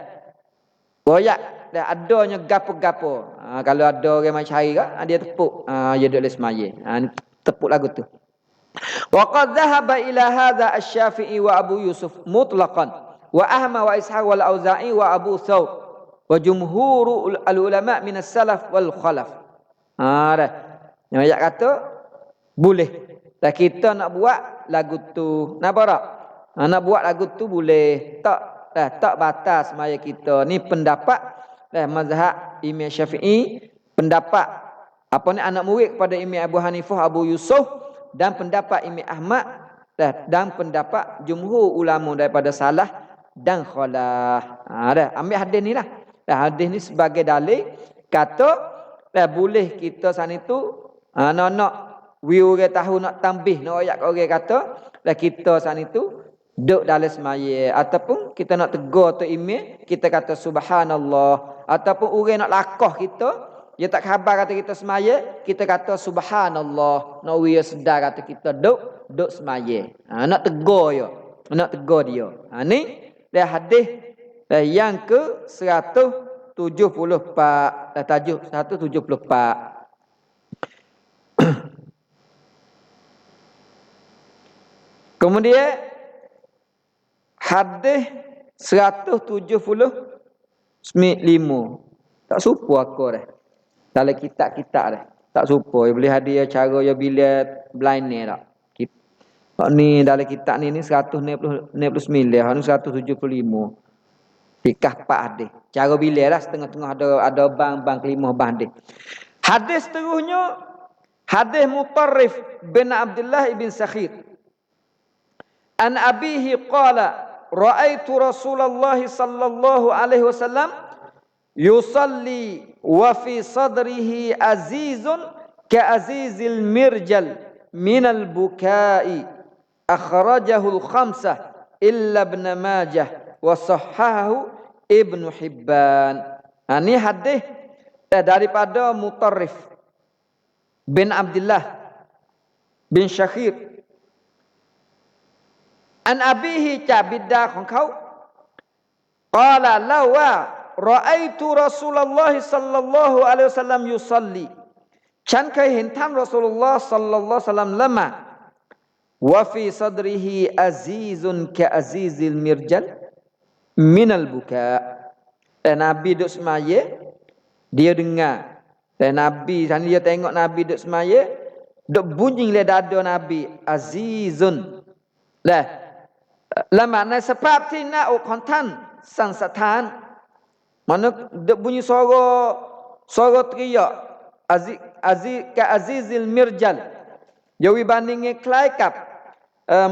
goyak dah adanya gapo-gapo. Kalau ada orang mai cari dia tepuk. Dia duduk semaya. Tepuk lagu tu. Wa qad dhahaba ila hadha asy-Syafi'i wa Abu Yusuf mutlaqan wa Ahmad wa Ishaq wal Auza'i wa Abu Thawb wa jumhur al-ulama min as-salaf wal khalaf. Dah. Yang ayat kata boleh. Tak kita nak buat lagu tu. Napa tak? Nak buat lagu tu boleh. Tak batas semaya kita. Ni pendapat mazhab Imam Syafi'i, pendapat anak murid kepada Imam Abu Hanifah Abu Yusuf dan pendapat Imam Ahmad dan pendapat jumhur ulama daripada salaf dan khalaf. Ambil hadis ni lah. Hadis ni sebagai dalil kata boleh kita sana tu nak orang tahu nak tambih nak ayat orang kata kita sana tu duduk dalam semaya ataupun kita nak tegur tu imam kita kata subhanallah ataupun orang nak lakah kita dia tak khabar kata kita semaya kita kata subhanallah nak dia sedar kata kita duduk semaya. Nak tegur dia. Ni dah hadis yang ke 174 tajuk 174. Kemudian hadis 175. Tak supo aku dah. Dalam kitab-kitab dah. Tak supo. Boleh hadiah cara ya bila blind ni tak. Ni dalam kitab ni 169. Ni 175. Fikah pak hadis. Cara bila lah setengah-tengah ada bang kelimah bang hadis. Hadis seterusnya hadis Mutarrif bin Abdullah ibn Sakhir. An abihi qala ra'aitu Rasulullah sallallahu alaihi wasallam yusalli wa fi sadrihi azizun ka azizil mirjal minal bukai akhrajahu al-khamsah illa ibn Majah wa sahahahu Ibnu Hibban. Ini hadis daripada Mutarrif bin Abdullah bin Syakhir. An abihi cabiddaของเขา qala lawa ra'aitu Rasulullah sallallahu alaihi wasallam yusalli ฉันเคยเห็นท่านรอซูลุลลอฮ์ศ็อลลัลลอฮุอะลัยฮิวะซัลลัมละหมาดวะฟีซัดริฮิอาซีซุนกะอาซีซิลมิรจัลminal buka. Dan Nabi duduk semaya, dia dengar. Dan Nabi, dia tengok Nabi duduk semaya, duduk bunyi le dada Nabi, azizun. Lah makna sebabที่หน้าอกของท่านสั่นสะท้าน mana duduk bunyi suara teriak ka azizil mirjal. Jadi bandingnya คล้ายกับ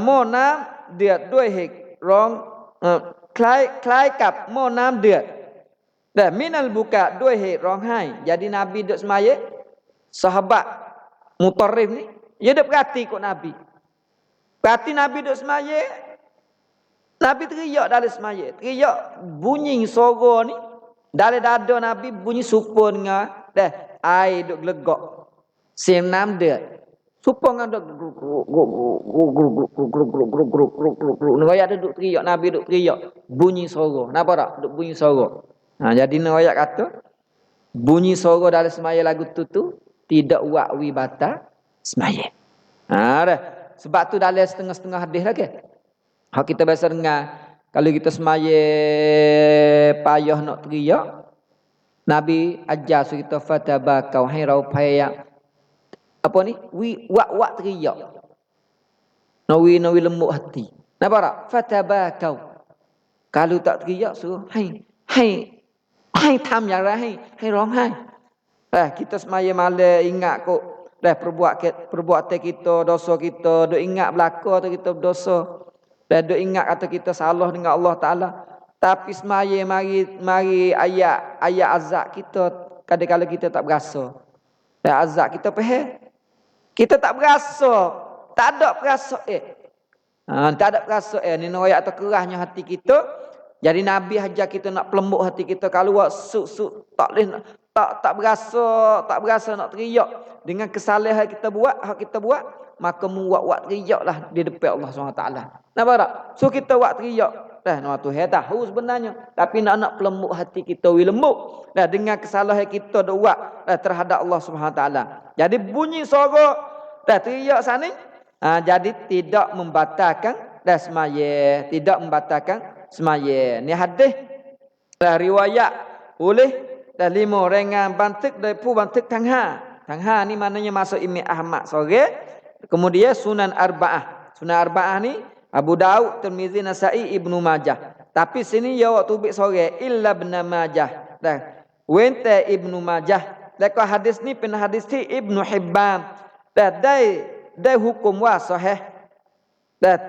หม้อน้ำเดือดด้วยเหตุร้องคล้ายกับหม้อน้ำเดือดแต่มินัลบุกะด้วยเหตุร้องไห้ jadi Nabi duduk semaya sahabat Mutarrif ni dia duduk perhati kot Nabi Nabi duduk semaya Nabi teriak dalam semaya teriak bunyi suara ni dalam dada Nabi bunyi supa dengar air duduk gelegak sim น้ำเดือด supaya ada nerayak duduk teriak Nabi duduk teriak bunyi suara kenapa tak duduk bunyi suara jadi nerayak kata bunyi suara dalam semaya lagu tu tidak wakwi batal semaya dah sebab tu dalam setengah-setengah hadis lagi hak kita biasa dengar kalau kita semaya payah nak teriak Nabi ajar kita fatabakau hai rau payah apa ni wak teriak nawi lembut hati nampak tak fatabakau kalau tak teriak suruh hai tham yang haiร้องไห้ kita semaya malam ingat kok perbuatan kita dosa kita duk ingat belaka tu kita berdosa duk ingat kata kita salah dengan Allah Taala tapi semaya mari ayat azab kita kadang-kadang kita tak berasa azab kita faham kita tak berasa, tak ada perasa tak ada perasa ni noyak atau kerahnya hati kita. Jadi Nabi ajar kita nak pelembut hati kita kalau buat suk tak boleh tak berasa nak teriak dengan kesalahan kita buat, hak kita buat, maka buat teriaklah di depan Allah SWT. Nampak tak? So kita buat teriak. Nama Tuhan tahu sebenarnya, tapi nak pelembut hati kita lembut dengan kesalahan kita buat terhadap Allah SWT. Jadi bunyi suara teriak sana jadi tidak membatalkan semaya, tidak membatalkan semaya. Ni hadis riwayat oleh 5 orang bantik dari pu bantik tangha ni maknanya masuk Imam Ahmad sore. Kemudian Sunan Arba'ah ni Abu Daud, Tirmizi, Nasa'i, Ibnu Majah. Tapi sini ya waktu tubik sore illa Ibnu Majah. Wente Ibnu Majah. Lekah hadis ni pen hadis ti Ibnu Hibban. Dai hukum wa sahih.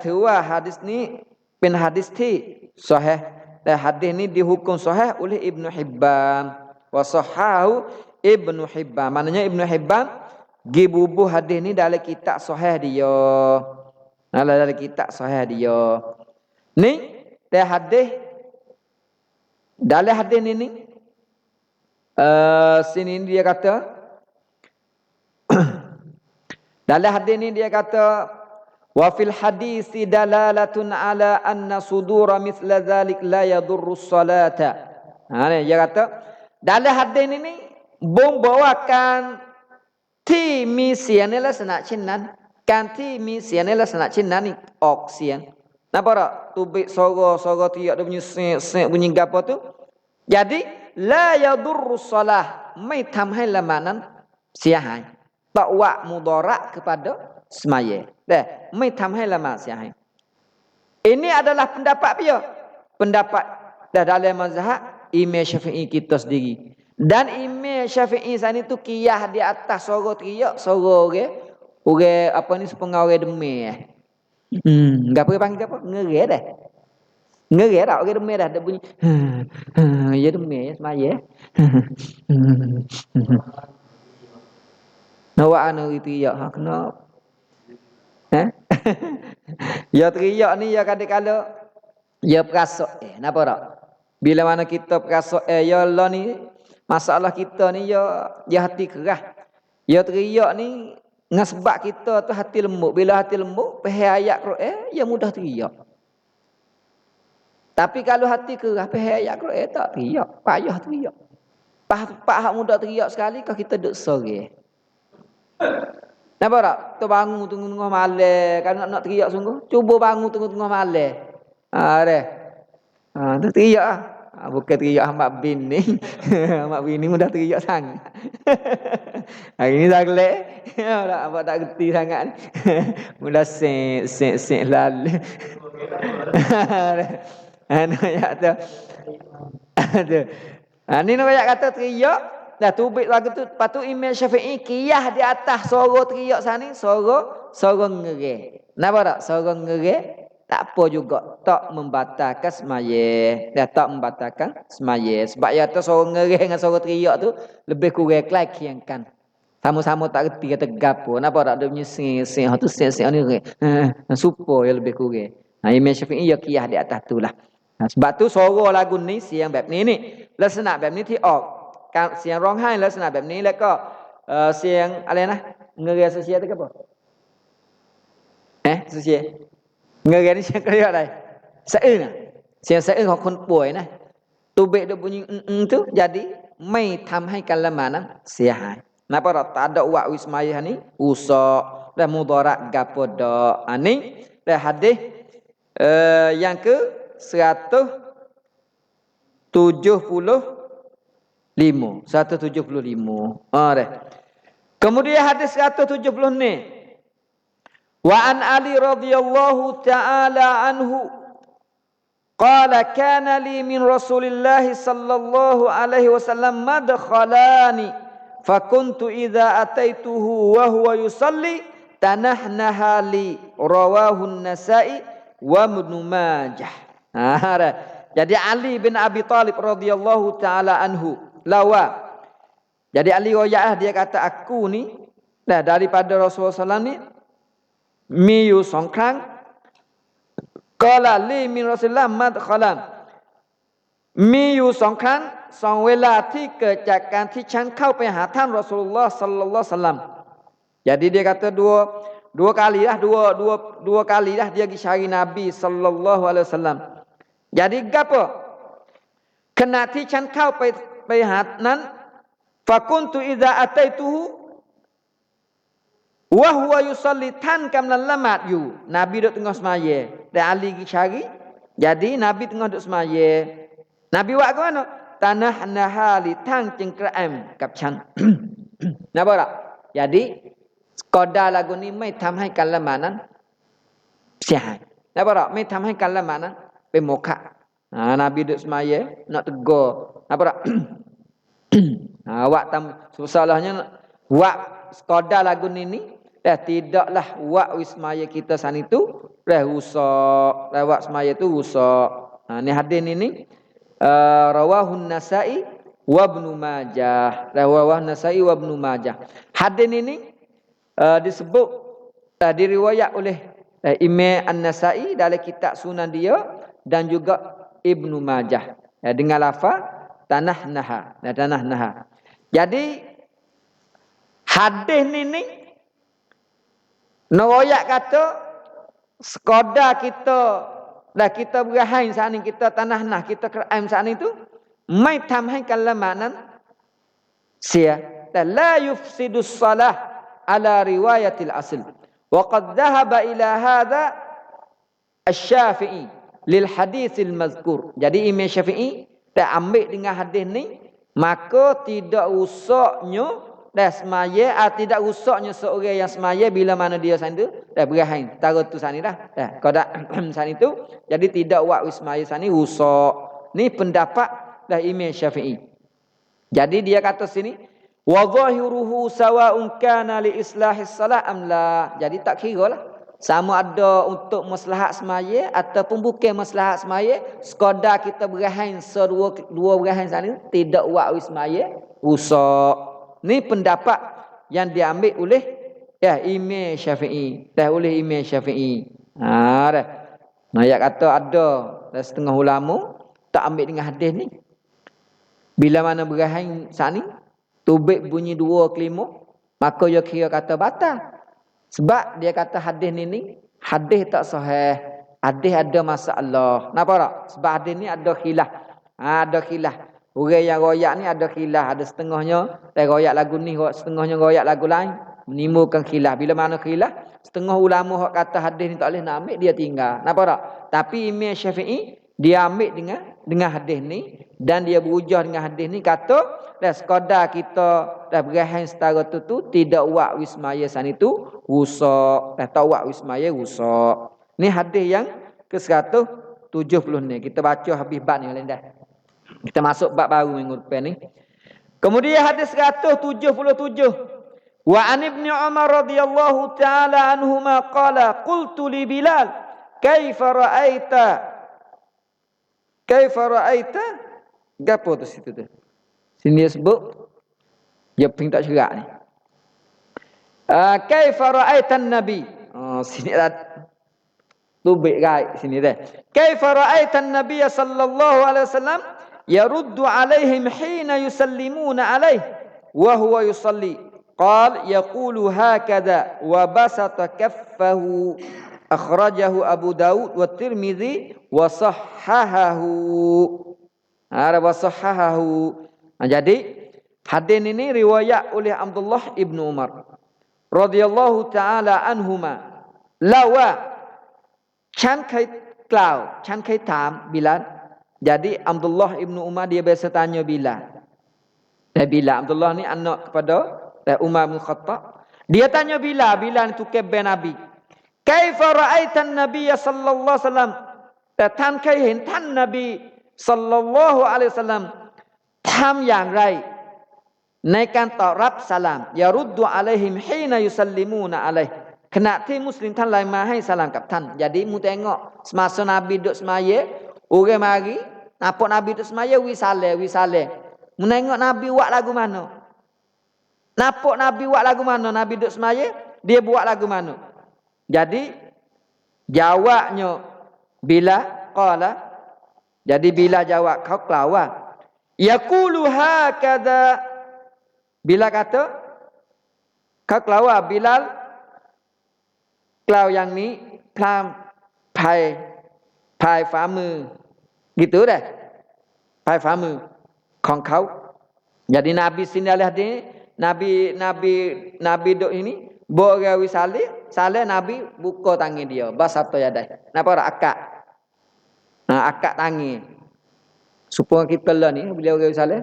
Tua hadis ni pen hadis ti sahih. Hadis ni dihukum sahih oleh Ibnu Hibban. Wa sahahu Ibnu Hibban. Maknanya Ibnu Hibban gibubuh hadis ni dalam kitab sahih dia. Dalam kitab sahih dia. Ni hadis dalam hadis ni sini dia kata dalam hadis ni dia kata wa fil hadisi dalalatun ala anna sudura mithla dhalik la yadurru salata. Ni dia kata dalam hadis ni membawakanที่มีเสียงในลักษณะเช่นนั้นการที่มีเสียงในลักษณะเช่นนั้นนี่ออกเสียง Nampak tak? Tubik suara tiak dia bunyi bunyi gapo tu. Jadi la yadurru salah, ไม่ทำให้ละหมาดนั้นเสียหาย tak buat mudarat kepada semaya.ไม่ทำให้ละหมาดเสียหาย Ini adalah pendapat dia. Pendapat dah dalam mazhab Imam Syafi'i kita sendiri. Dan Imam Syafi'i sana tu qiyah di atas suara teriak, suara orang apa ni sepengau orang demam. Gapo panggil apa? Ngeri dah. Ngeri dah orang demam dah ada bunyi. Ya demam ya semaya. Nawak anu teriak ha kenapa? Ya teriak ni ya kadang-kadang ya perasok napa tak? Bila mana kita perasok ya Allah ni masalah kita ni ya hati kerah. Ya teriak ni dengan sebab kita tu hati lembut. Bila hati lembut, faham ayat Quran, ya mudah teriak. Tapi kalau hati kerah, faham ayat Quran tak teriak, payah teriak. Pak hak mudah teriak sekali kalau kita duduk sore. Nampak tak? Tu bangun tengah-tengah malam, kalau nak teriak sungguh, cuba bangun tengah-tengah malam. Deh. Tu teriak ah. Bukan teriak Ahmad bin ni. Ahmad bin ni mudah teriak sangat. Hari ni tak gelek. Abang tak gerti sangat ni. Mudah sek lalu. Anu ayat tu. Ni nak ayat kata teriak. Dah tubik lagu tu. Lepas tu Imam Syafi'i qiyah di atas suara teriak sana. Suara ngeri. Kenapa tak? Suara ngeri. Tak apa juga. Tak membatalkan semaya. Dah tak membatalkan semaya. Sebab ya tu suara ngeri dengan suara teriak tu. Lebih kurang kelakiankan. Sama-sama tak reti kata gapo. Kenapa tak ada punya sing-sing. Tu sing-sing ni. Supaya lebih kurang. Imam Syafi'i ya qiyah di atas tu lah. Sebab tu suara lagu ni siang bab ni ni. Lesana bab ni tiok. Siang rong hai lesana bab ni lah ko. Siang alena ngeri sosial tu apa? Sosial. Ngeri ni siang kerja dah. Seun ah. Siang seunของคนป่วยนะตูเบะdia bunyi tu jadi ไม่ทำให้การละหมาดนั้นเสียหาย Napa tak ada wak wismayah ni usak dan mudarat gapo dak. Ni dah hadis yang ke 175. Dah. Kemudian hadis 170 ni. Wa an Ali radhiyallahu ta'ala anhu qala kana li min Rasulillah sallallahu alaihi wasallam madkhalani fakuntu idza ataituhu wa huwa yusalli tanahnaha li rawahu an-Nasa'i wa Ibn Majah. Jadi Ali bin Abi Talib radhiyallahu taala anhu lawa. Jadi Ali royah dia kata aku ni daripada Rasulullah sallallahu niมีอยู่2ครั้ง Qala li min Rasulillah madkhalan มีอยู่2ครั้ง2เวลาที่เกิดจากการที่ฉันเข้าไปหาท่านรอซูลุลลอฮ์ศ็อลลัลลอฮุอะลัยฮิวะซัลลัม Jadi dia kata dua kali dah dia pergi cari Nabi sallallahu alaihi wasallam. Jadi gapo? ขณะที่ฉันเข้าไปหานั้น Fakuntu idza ataituhu wa huwa yusalli ท่านกำลังละหมาดอยู่ Nabi duduk tengah semaya. Dan Ali pergi cari. Jadi Nabi tengah duduk semaya. Nabi buat ke mana? Tanah nahali ท่านจึงกระแอมกับฉัน Nampak tak? Jadi Qadar lagu ni ไม่ทำให้การละหมาดนั้นเสียหาย Nampak tak? ไม่ทำให้การละหมาดนั้นเป็นโมฆะ Nabi duduk semaya nak tegur. Nampak tak? Wak salahnya wak Qadar lagu ni dah tidaklah wak wismaya kita sana itu dah rusak. Wak semaya tu rusak. Ni hadis ni rawahun Nasa'i wa Ibn Majah. Rawahun Nasa'i wa Ibn Majah. Hadis ni disebut diriwayat oleh Imam An-Nasa'i dalam kitab Sunan dia dan juga Ibnu Majah dengan lafaz tanah naha. Jadi hadis ni riwayat kata sekadar kita berahain saat ni kita tanah nah kita keraim saat ni tu mai ทำให้การละหมาดนั้นเสียแต่ la yufsidus salah ala riwayatil asl wa qad dhahaba ila hadha asy-Syafi'i lil haditsil mazkur. Jadi Imam Syafi'i dah ambil dengan hadis ni maka tidak usahnya dah semaya tidak usahnya seorang yang semaya bila mana dia sana dah berahain taruh tu sana dah kalau dah sana tu jadi tidak wak semaya sana rusak Ni pendapat dah Imam Syafi'i. Jadi dia kata sini, wa zahiruhu sawa'un kana li islahis salah am la. Jadi tak kira lah sama ada untuk maslahat semaya ataupun bukan maslahat semaya, sekadar kita berahan dua berahan sana tidak buat semaya rusak. Ni pendapat yang diambil oleh Imam Syafi'i. Dah oleh Imam Syafi'i. Dah. Ayat kata ada setengah ulama tak ambil dengan hadis ni. Bila mana berahan sana tubik bunyi 2 kelima, maka dia kira kata batal. Sebab dia kata hadis ni hadis tak sahih. Hadis ada masalah. Kenapa tak? Sebab hadis ni ada khilaf. Ada khilaf. Orang yang royak ni ada khilaf. Ada setengahnya royak lagu ni, setengahnya royak lagu lain. Menimbulkan khilaf. Bila mana khilaf, setengah ulama hak kata hadis ni tak boleh nak ambil, dia tinggal. Kenapa tak? Tapi Imam Syafi'i dia ambil dengan hadis ni dan dia berujar dengan hadis ni kata dah sekadar kita dah berahan setara tu tidak buat wismaya san itu rusak. Dah tak buat wismaya rusak. Ni hadis yang ke-170 ni. Kita baca habis bab ni dah. Kita masuk bab baru minggu depan ni. Kemudian hadis 177. Wa an Ibnu Umar radhiyallahu taala anhuma qala qultu li Bilal kaifa ra'aita gapo tu situ tu. Sini dia sebut dia ping tak cerak ni. Kaifa ra'aitan nabi. Sini dah tubik gai sini dah. Kaifa ra'aitan nabiy sallallahu alaihi wasallam yaruddu alaihim hina yusallimuna alaihi wa huwa yusalli. Qal yaqulu hakadha wa basata kaffahu. Akhrajahu Abu Daud wa Tirmizi wa sahhahahu. Wa sahhahahu. Jadi hadis ini riwayat oleh Abdullah ibnu Umar radhiyallahu taala anhuma. Lawa chan kai klau, chan kai tam Bilal. Jadi Abdullah ibnu Umar dia biasa tanya Bilal. Bilal Abdullah ni anak kepada Umar bin Khattab. Dia tanya Bilal itu keben Nabi. Kaifa ra'aitan Nabiy sallallahu alaihi wasallam?ท่านเคยเห็นท่านนบีศ็อลลัลลอฮุอะลัยฮิวะซัลลัมทำอย่างไรในการตอบรับสลามยารุดดุอะลัยฮิมฮีนายุซัลลิมูนะอะลัยขณะที่มุสลิมท่านlainมาให้สลามกับท่าน jadi mu tengok semasa Nabi duduk semaya orang mari nampak Nabi duduk semaya wi saleh mu tengok Nabi buat lagu mana, nampak Nabi buat lagu mana, Nabi duduk semaya dia buat lagu mana. Jadi jawabnya bila qala, jadi bila jawab kau kelawa yaqulu hakadha, bila kata kau kelawa Bilal kelau yang ni plam paiฝ่ามือ gitu dah, paiฝ่ามือ ของเขา. Jadi Nabi sini alih dia Nabi duk ini borawi saleh Nabi buka tangan dia basata yadai. Napa rak akak? Akak tangan. Supaya kita lah ni bila orang saleh.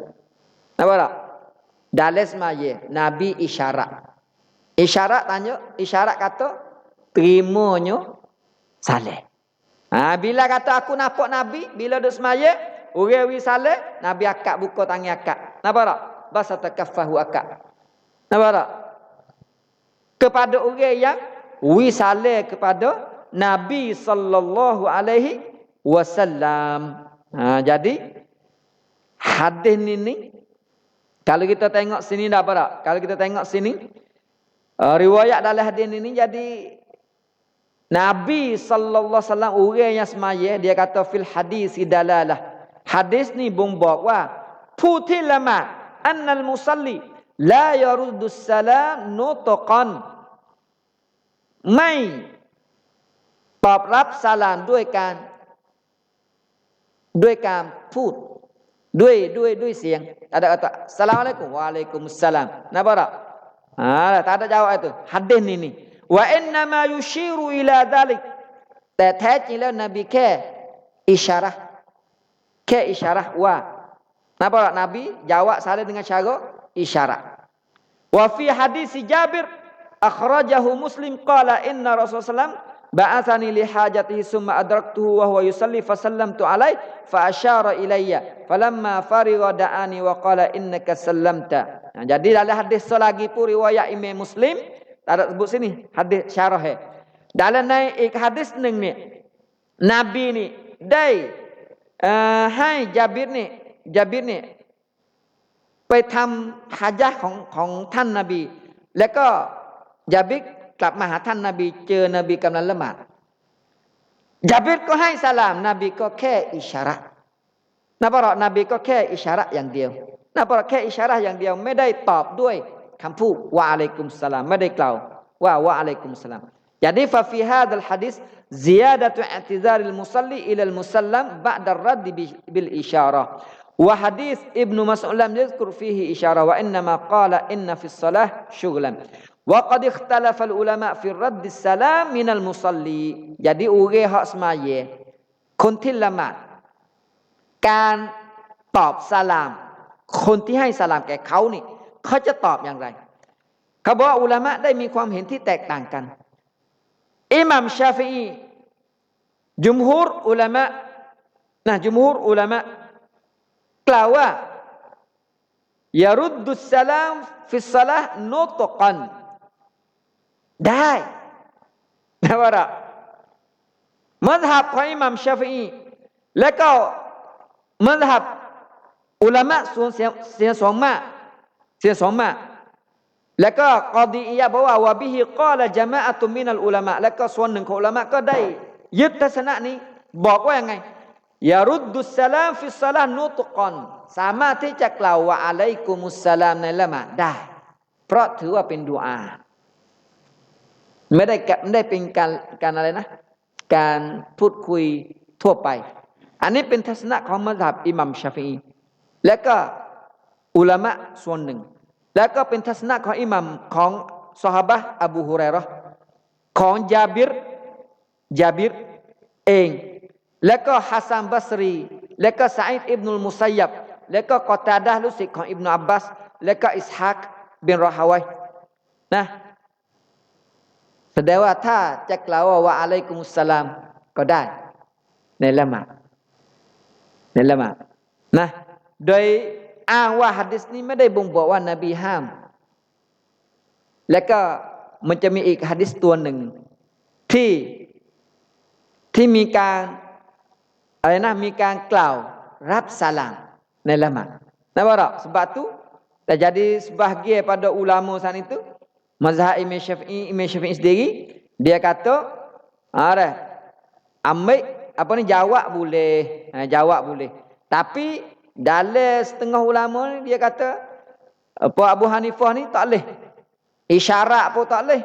Napa rak? Dalam semaya Nabi isyarat. Isyarat tanya, isyarat kata terimanya saleh. Bila kata aku nampak Nabi bila duduk semaya, orang wi saleh, Nabi akak buka tangan akak. Napa rak? Basata kaffahu akak. Napa rak? Kepada orang yang wisale kepada Nabi sallallahu alaihi wasallam. Jadi hadis ini kalau kita tengok sini dah apa? Kalau kita tengok sini riwayat dalam hadis ini jadi Nabi sallallahu alaihi wasallam orang yang semaya dia kata fil hadis dalalah. Hadis ni bawa putilama annal musalli la yaruddu salam nutqan. ไม่ตอบรับสลามด้วยการพูดด้วยเสียง ada kata assalamualaikum waalaikumsalam. Napa tak? Tak ada jawab itu. Hadis ni wa inna ma yushiru ila dhalik. แต่แท้จริงแล้วนบีแค่อิชาระห์ว่า Napa tak? Nabi jawab salah dengan cara isyarat. Wa fi hadis Jabir akhrajahu Muslim qala inna Rasulullah ba'atsani li hajatihi summa adraktuhu wa huwa yusalli fa sallamtu alaihi fa asyara ilayya falamma farigha da'ani wa qala innaka sallamta. Nah, jadi dalam hadis selagi pun riwayat Imam Muslim tak ada sebut sini hadis syarah. Dalam naik hadis neng ni Nabi niได้ให้ญาบิรนี่ไปทำฮะญะห์ของท่านนบีแล้วก็ญาบิรกลับมาหาท่านนบีเจอนบีกำลังละหมาดญาบิรก็ให้สลามนบีก็แค่อิชาระห์นะเพราะนบีก็แค่อิชาระห์อย่างเดียวนะเพราะแค่อิชาระห์อย่างเดียวไม่ได้ตอบด้วยคำพูดวะอะลัยกุมสลามไม่ได้กล่าวว่าวะอะลัยกุมสลามjadi fa fi hadzal hadis ziyadatu i'tizaril musalli ila al musallam ba'da ar-radd bil isyarah wa hadis Ibnu Mas'ud lam yadhkur fihi isyarah wa innama qala inna fi shalah syughlan wa qad ikhtalafa al ulama fi radd as-salam min al musalli jadi orang hak semaya คนที่ละหมาดการตอบสลามคนที่ให้สลามแก่เขานี่เขาจะตอบอย่างไรเขาบอกว่าอุลามะได้มีความเห็นที่แตกต่างกันอิหม่ามชาฟิอีจุมฮูรอุลามะจุมฮูรอุลามะกล่าวว่ายารุดดุสสลามฟิสซะลาห์นุตกันได้นะว่าละมัซฮับของอิหม่ามชาฟิอีและก็มัซฮับอุลามะส่วนเสียสองมากแล้วก็กอฎีอียะห์บอกว่าวะบิฮิกอละญะมาอะตุมินัลอุลามะแล้วก็ส่วนหนึ่งของอุลามะก็ได้ยึดทัศนะนี้บอกว่ายังไงยารุดดุสสลามฟิสซะลาห์นุตกันสามารถที่จะกล่าวว่าอะลัยกุมุสสลามในละหมาดได้เพราะถือว่าเป็นดุอาไม่ได้เป็นการอะไรนะการพูดคุยทั่วไปอันนี้เป็นทัศนะของมัซฮับอิหม่ามชาฟิอีและก็อุลามะส่วนหนึ่งแล้วก็เป็นทัศนะของอิหมัมของซอฮาบะห์อบูฮุไรเราะห์ของญาบิรเองแล้วก็ฮัสซันบัศรีแล้วก็ซะอีดอิบนุลมุซัยยับแล้วก็กอตาดะห์ลูกศิษย์ของอิบนุอับบาสแล้วก็อิสฮากบินรอฮาวัยนะแสดงว่าถ้าจะกล่าวว่าอะลัยกุมุสสลามก็ได้ในละหมาดนะโดยอ้างว่าหะดีษนี้ไม่ได้บ่งบอกว่านบีห้ามแล้วก็มันจะมีอีกหะดีษตัวหนึ่งที่มีการมีการกล่าวรับสลามในละหมาดnampak sebab tu terjadi sebahagian pada ulama saat itu mazhab Imam Syafi'i sendiri dia kata ambil jawab boleh tapi dalam setengah ulama ni dia kata Abu Hanifah ni tak boleh isyarat pun tak boleh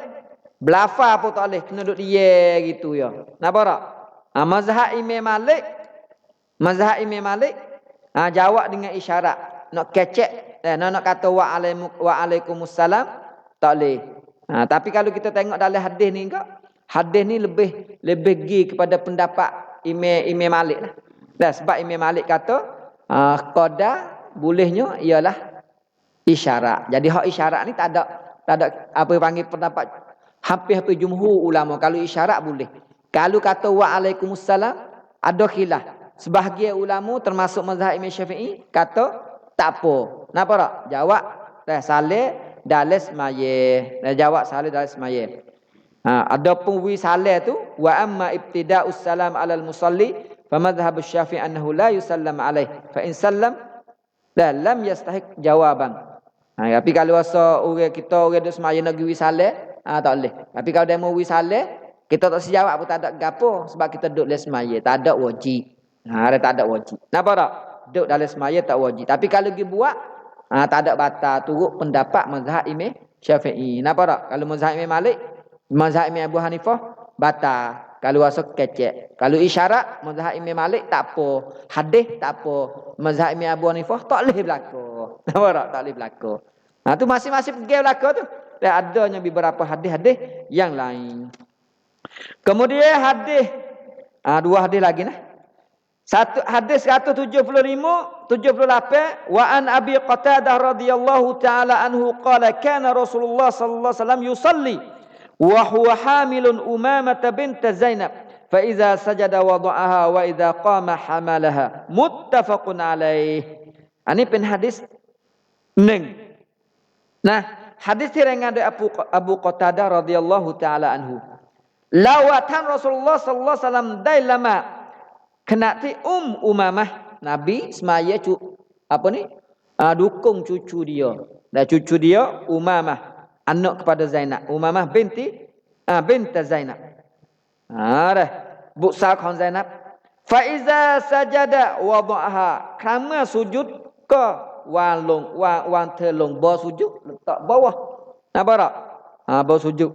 belafaz pun tak boleh kena duduk dia gitu ya nampak tak mazhab Imam Malik jawab dengan isyarat nak kecek nak kata wa alaikumussalam tak boleh tapi kalau kita tengok dalam hadis ni lebih gi kepada pendapat Imam Malik lah sebab Imam Malik kata qada bolehnya ialah isyarat. Jadi hak isyarat ni tak ada apa panggil pendapat hampir jumhur ulama kalau isyarat boleh. Kalau kata wa alaikumussalam ada khilaf. Sebahagian ulama termasuk mazhab Imam Syafi'i kata tak apa. Napa tak? Jawab salih dalam semaya. Jawab salih dalam semaya. Adapun wi salih tu wa amma ibtida'us salam 'alal musalli fa madhhab Syafi'i annahu la yusallam 'alaihi fa in sallam lam yastahiq jawaban. Tapi kalau rasa orang duk semaya nak wi salih tak boleh. Tapi kalau dia mau wi salih kita tak sejawab pun tak ada gapo sebab kita duduk dalam semaya tak ada wajib. Tak ada wajib. Nampak tak? Duduk dalam semaya tak wajib. Tapi kalau pergi buat tak ada batal turut pendapat mazhab Imam Syafi'i. Nampak tak? Kalau mazhab Imam Malik, mazhab Imam Abu Hanifah batal. Kalau rasa kecek. Kalau isyarat mazhab Imam Malik tak apa. Hadis tak apa. Mazhab Imam Abu Hanifah tak boleh berlaku. Nampak tak? Tak boleh berlaku. Tu masing-masing pergi berlaku tu. Dan adanya beberapa hadis-hadis yang lain. Kemudian hadis dua hadis lagi nah. Satu hadis 175 78 wa an Abi Qatadah radhiyallahu taala anhu qala kana Rasulullah sallallahu alaihi wasallam yusalli wa huwa hamilun Umamah bint Zainab fa iza sajada wada'aha wa iza qama hamalaha muttafaqun alaih. Ini pen hadis neng. Nah, hadis yang ada Abu Qatadah radhiyallahu taala anhu. Lawatan Rasulullah sallallahu alaihi wasallam dailama kenati Umamah Nabi semaya apa ni? Dukung cucu dia. Dan cucu dia Umamah, anak kepada Zainab. Umamah bint Zainab. Dah besar khon Zainab. Fa iza sajada wada'aha. Kama sujud ke wang telung bo sujud letak bawah. Apa tak? Bo sujud.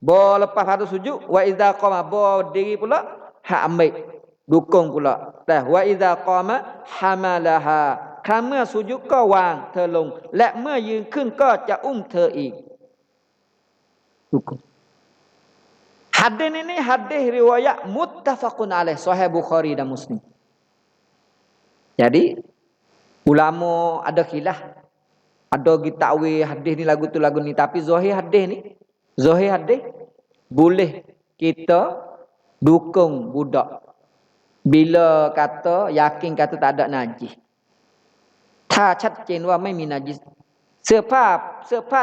Bo lepas pada sujud wa iza qama bo diri pula hak ambil dukung pula. Dah wa iza qama hamalaha. ครั้งเมื่อสุยุก็วางเธอลงและเมื่อยืนขึ้นก็จะอุ้มเธออีก Hadis ini hadis riwayat muttafaqun alaih Sahih Bukhari dan Muslim. Jadi ulama ada khilaf, ada gitawi hadis ni lagu tu lagu ni, tapi zahir hadis boleh kita dukung budak bila kata yakin kata tak ada najis. ถ้าชัดเจนว่าไม่มีนาจิสเสื้อผ้า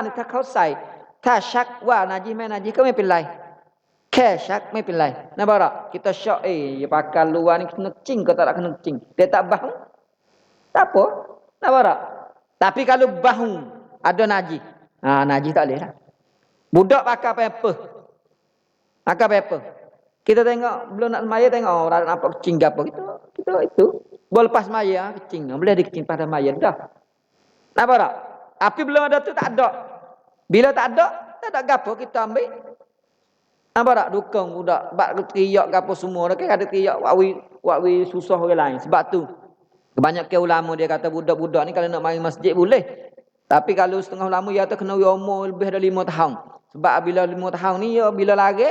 นี่ถ้าเขาใส่ถ้าชักว่านาจิสไม่นาจิสก็ไม่เป็นไรแค่ชักไม่เป็นไรนะบาระ kita syak ya pakai luar ni kena cing ke tak kena cing dia tak bahu tak apa na bara tapi kalau bahu ada najis najis tak boleh lah budak pakai paper kita tengok belum nak semaya tengok orang nampak cing apa kita itu boleh lepas maya kecing boleh dikecing pada maya dah. Apa tak? Tapi belum ada tu tak ada. Bila tak ada gapo kita ambil. Apa tak? Dukung budak bak teriak gapo semua kan ada teriak wakwi susah orang lain. Sebab tu kebanyakan ulama dia kata budak-budak ni kalau nak mari masjid boleh. Tapi kalau setengah ulama dia kena umur lebih dari 5 tahun. Sebab bila 5 tahun ni ya bila lagi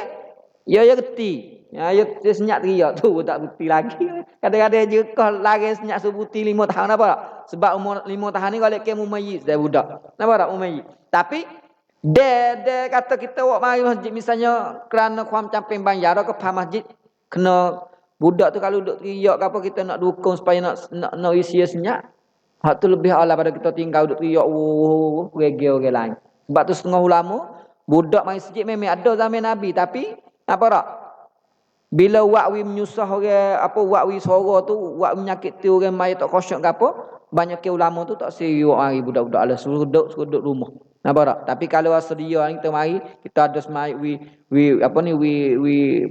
ya reti. Ya, dia senyap teriak tu tak bukti lagi. Kadang-kadang je kau lagi senyap sebuti 5 tahun apa tak? Sebab umur 5 tahun ni kalau dia mumayyiz dia budak. Apa tak mumayyiz? Tapi dia kata kita buat mari masjid misalnya kerana kuam camping bayar ke paham masjid kena budak tu kalau duduk teriak ke apa kita nak dukung supaya nak isi senyap. Hak tu lebih ala pada kita tinggal duduk teriak regel orang lain. Sebab tu setengah ulama budak mari masjid memang ada zaman Nabi tapi apa tak? Bila wakwi menyusah orang apa wakwi suara tu wakwi menyakiti orang mai tak khusyuk ke apa banyak ke ulama tu tak serius mari budak-budak ala suruh duduk rumah nampak tak tapi kalau sedia kita mari kita ada semai we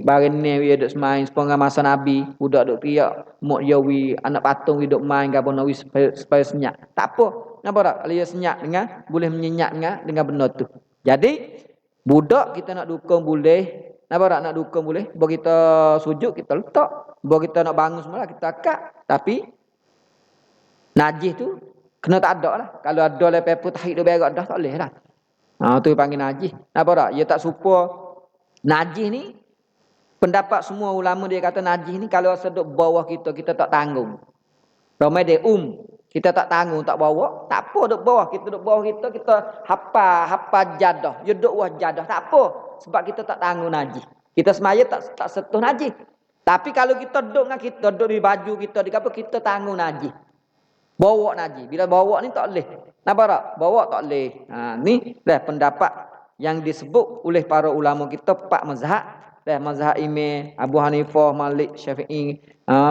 bareng ni we ada semai sepengah masa nabi budak duk teriak mak dia we anak patung we duk main ke apa nak supaya senyap tak apa nampak tak kalau dia senyap dengan boleh menyenyak dengan benda tu jadi budak kita nak dukung boleh. Nampak tak nak dukung boleh? Bawa kita sujud, kita letak. Bawa kita nak bangun semula, kita akak. Tapi, najis tu, kena tak ada lah. Kalau ada lah paper tahik tu berak dah, tak boleh lah. Tu panggil najis. Nampak tak? Dia tak serupa. Najis ni, pendapat semua ulama dia kata najis ni, kalau seduk bawah kita, kita tak tanggung. Ramai dia kita tak tanggung, tak bawa. Tak apa duduk bawah. Kita duduk bawah kita hapa jadah. Dia duduk bawah jadah. Tak apa. Sebab kita tak tanggung najis. Kita semaya tak sentuh najis. Tapi kalau kita duduk dengan kita, duduk di baju kita, di apa kita tanggung najis. Bawa najis. Bila bawa ni tak boleh. Nampak tak? Bawa tak boleh. Ni dah pendapat yang disebut oleh para ulama kita 4 mazhab. Dah mazhab Imam Abu Hanifah, Malik, Syafi'i,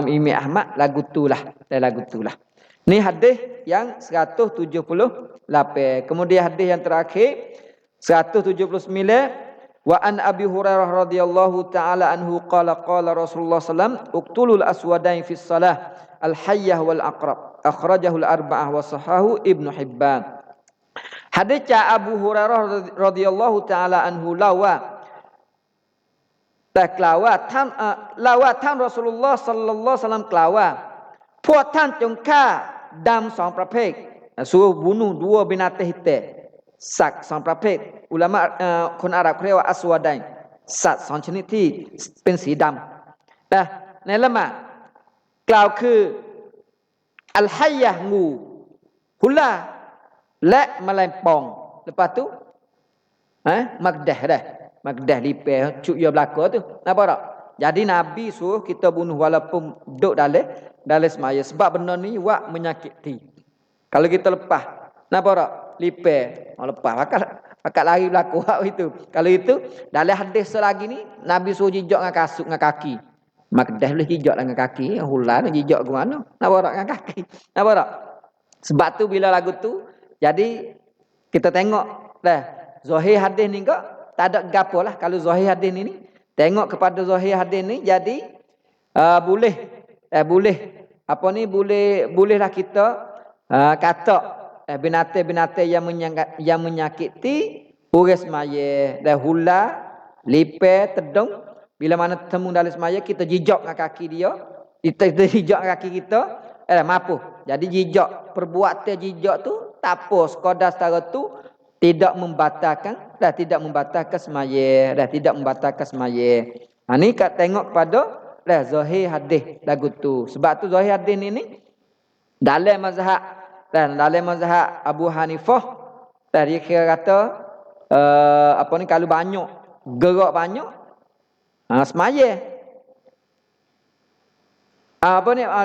Imam Ahmad lagu tulah. Ni hadis yang 178. Kemudian hadis yang terakhir 179. Wa an Abi Hurairah radhiyallahu taala anhu qala Rasulullah sallam uqtulul aswadain fi shalah al hayyah wal aqrab akhrajahu al arba'ah wa sahahu Ibnu Hibban. Hadis Abu Hurairah radhiyallahu taala anhu lawatan Rasulullah sallallahu alaihi wasallam กล่าวว่าพวกท่านจงฆ่าดำ2ประเภท suruh bunuh 2 binatang hitamสัตว์2ประเภท อุลามะคนอาหรับเรียกว่าอัสวาดัยสัตว์2ชนิดที่เป็นสีดำในละหมาดกล่าวคืออัลฮัยยะงูหุลาและแมลงป่อง lepas tu magdah dah Magdah lipe cuk ya belaka tu. Napa tak? Jadi Nabi suruh kita bunuh walaupun duduk dalam semaya sebab benda ni wak menyakiti. Kalau kita lepas, napa tak? Lipe, lepas akak lari belaka wak itu. Kalau itu dalam hadis selagi ni Nabi suruh jijak dengan kasut dengan kaki. Magdah boleh jijak dengan kaki, hulan jijak ke mana? Napa tak dengan kaki? Napa tak? Sebab tu bila lagu tu jadi kita tengok dah zahir hadis ni kok tak ada gapo lah kalau zahir hadis ni tengok kepada zahir hadis ni jadi boleh apa ni bolehlah kita kata binatang-binatang yang menyakiti urus semaya dan hula lipe tedung bila mana temu dalam semaya kita jijak dengan kaki dia kita jijak kaki kita mampu jadi jijak perbuatan jijak tu tak apa sekadar setara tu tidak membatalkan semaya tidak membatalkan semaya. Ni kat tengok pada zahir hadis lagu tu. Sebab tu zahir hadis ni dalam mazhab Abu Hanifah dia kira kata kalau banyak gerak banyak semaya.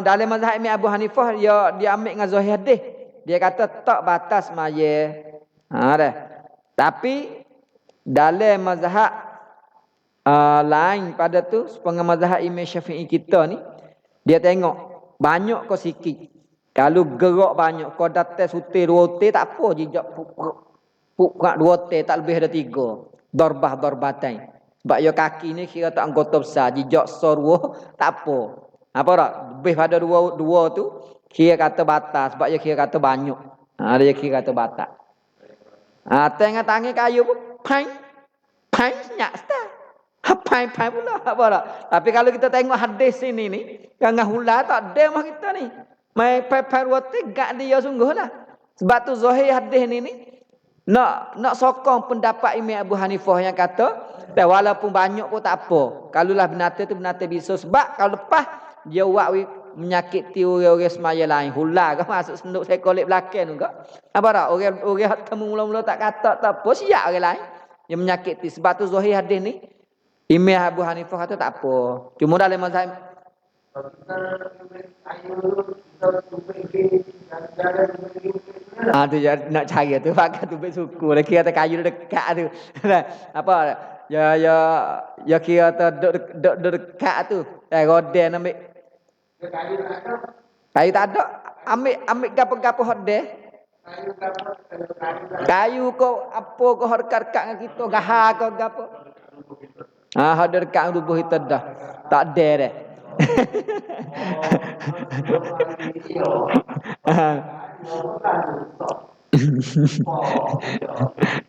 Dalam mazhab Abu Hanifah dia ambil dengan zahir hadis. Dia kata tak batas semaya. Dah. Tapi dalam mazhab lain pada tu sepengah mazhab Imam Syafi'i kita ni dia tengok banyak ke sikit. Kalau gerak banyak kau datang sutir 2 otel tak apa jejak pukak 2 otel tak lebih ada 3 darbatan. Sebab ya kaki ni kira tak anggota besar jejak sorwo tak apa. Apa tak? Lebih pada dua tu kira kata batas sebab dia kira kata banyak. Dia kira kata batas. Tengah tangan kayu pun pai senyak sta. Pai pula apa tak? Tapi kalau kita tengok hadis sini ni, jangan hula tak ada mah kita ni. Mai pai wate gak dia sungguhlah. Sebab tu zahir hadis ni nak sokong pendapat Imam Abu Hanifah yang kata walaupun banyak pun tak apa. Kalaulah binatang tu binatang bisa sebab kalau lepas dia buat menyakiti orang-orang semaya lain. Hula ke masuk senduk sekolah belakang juga. Apa tak? Orang temu mula-mula tak kata tak apa. Siap orang lain yang menyakiti. Sebab tu zahir hadis ni Imam Abu Hanifah kata tak apa. Cuma dalam mazhab tu nak cari tu pakai tubik suku dah kira kayu dekat tu. Apa ya kira dekat tu. Roden ambil kayu tak ada. Ambil gapo-gapo hode. Kayu kau apa kau dekat-dekat dengan kita gahar kau gapo. Hode dekat rubuh kita dah. Tak ada dah.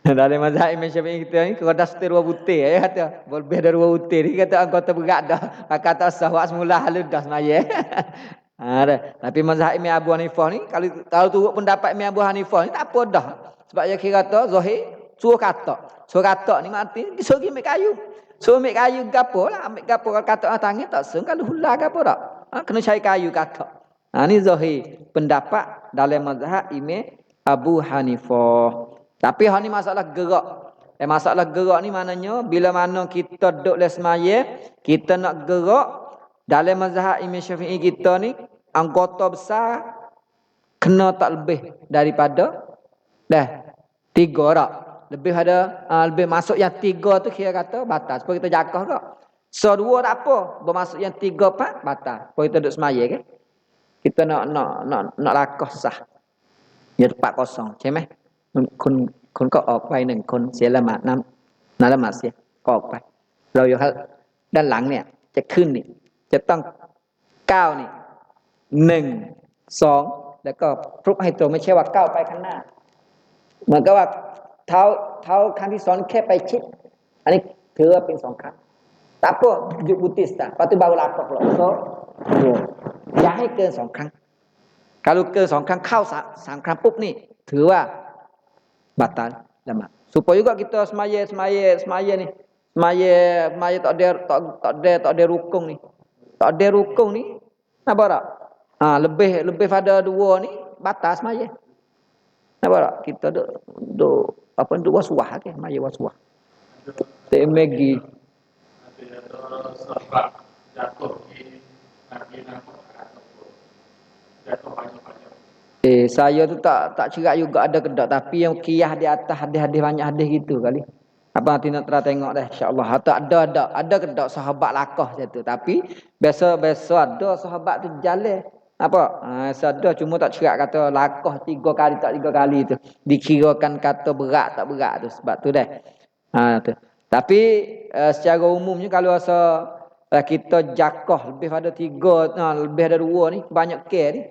Dalam mazhab Imam Syafi'i kita ni kalau dah setir 2 butir kata lebih dari 2 butir ni kata anggota berat dah pakai tak sah wak semula halus dah semaya. Tapi mazhab Imam Abu Hanifah ni kalau turut pendapat Imam Abu Hanifah ni tak apa dah sebab dia kira kata zahir suruh kata ni mati disuruh ambil kayu. Suruh ambil kayu gapo lah ambil gapo kalau kata tangan tak seng kalau hula gapo tak. Kena cari kayu kata. Ni zahir pendapat dalam mazhab Imam Abu Hanifah. Tapi hal ni masalah gerak. Masalah gerak ni maknanya bila mana kita duduk dalam semaya, kita nak gerak dalam mazhab Imam Syafi'i kita ni anggota besar kena tak lebih daripada 3 tak. Lebih ada lebih masuk yang 3 tu kira kata batas. Supaya kita jakah tak. So 2 tak apa. Bermasuk yang 3 4 batas. Supaya kita duduk semaya kan. Kita nak lakah sah. Ya tempat kosong.ใช่ไหมคุณก็ออกไป1คนเสียละหมาดน้ำละหมาดเสียก็ออกไปเราอยู่ด้านหลังเนี่ยจะขึ้นนี่จะต้องก้าวนี่1 2แล้วก็พลุกให้ตรงไม่ใช่ว่าก้าวไปข้างหน้าเหมือนกับว่าเท้าครั้งที่2แค่ไปชิดอันนี้ถือว่าเป็น2ครั้งtak apajuk butis tak lepas tu baru lapar pula soอย่าให้เกิน2ครั้งkalauเกิน2ครั้งเข้า3ครั้งปุ๊บนี่ถือว่า batal lama. Supaya juga kita semaya ni. Semaya tak ada rukun ni. Tak ada rukun ni. Nampak tak? Lebih pada 2 ni batal semaya. Nampak tak? Kita duk waswah ke? Semaya waswah. Tak megi. Ada sebab jatuh di jatuh banyak-banyak. Saya tu tak cerak juga ada kedak, tapi yang kiyah di atas hadis-hadis banyak hadis gitu kali. Abang nanti nak tengok tengok dah insya-Allah. Tak ada kedak sahabat lakah tu, tapi biasa ada sahabat tu jalan. Apa? Ada cuma tak cerak kata lakah 3 kali tak 3 kali tu. Dikirakan kata berat tak berat tu sebab tu dah. Tu. Tapi secara umumnya kalau rasa kita jakah lebih pada 3, lebih ada 2 ni banyak ke ni.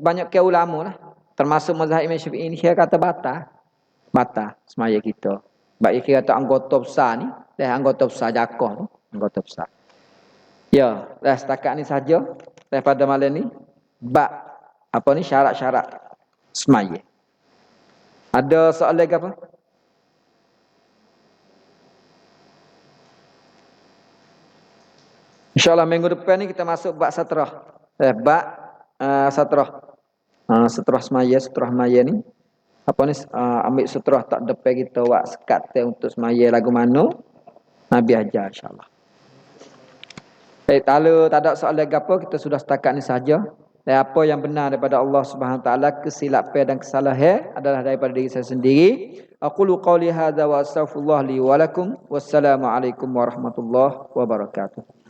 Banyak ke ulama lah, termasuk mazhab Imam Syafi'i ini dia kata bata semaya kita. Baik kira kata anggota besar ni, anggota besar jakah tu, anggota besar. Ya, dah setakat ni saja daripada malam ni. Apa ni syarat-syarat semaya. Ada soalan lagi apa? InsyaAllah minggu depan ni kita masuk bab satrah. Satrah. Satrah semaya, satrah maya ni. Apa ni ambil satrah tak depan kita buat sekat untuk semaya lagu mana. Nabi ajar insyaAllah. Kalau tak ada soalan lagi apa, kita sudah setakat ni saja. Dan apa yang benar daripada Allah Subhanahu Wa Taala, kesilapan dan kesalahan adalah daripada diri saya sendiri. Aqulu qawli hadza wa astaghfirullah li wa lakum. Wassalamualaikum warahmatullahi wabarakatuh.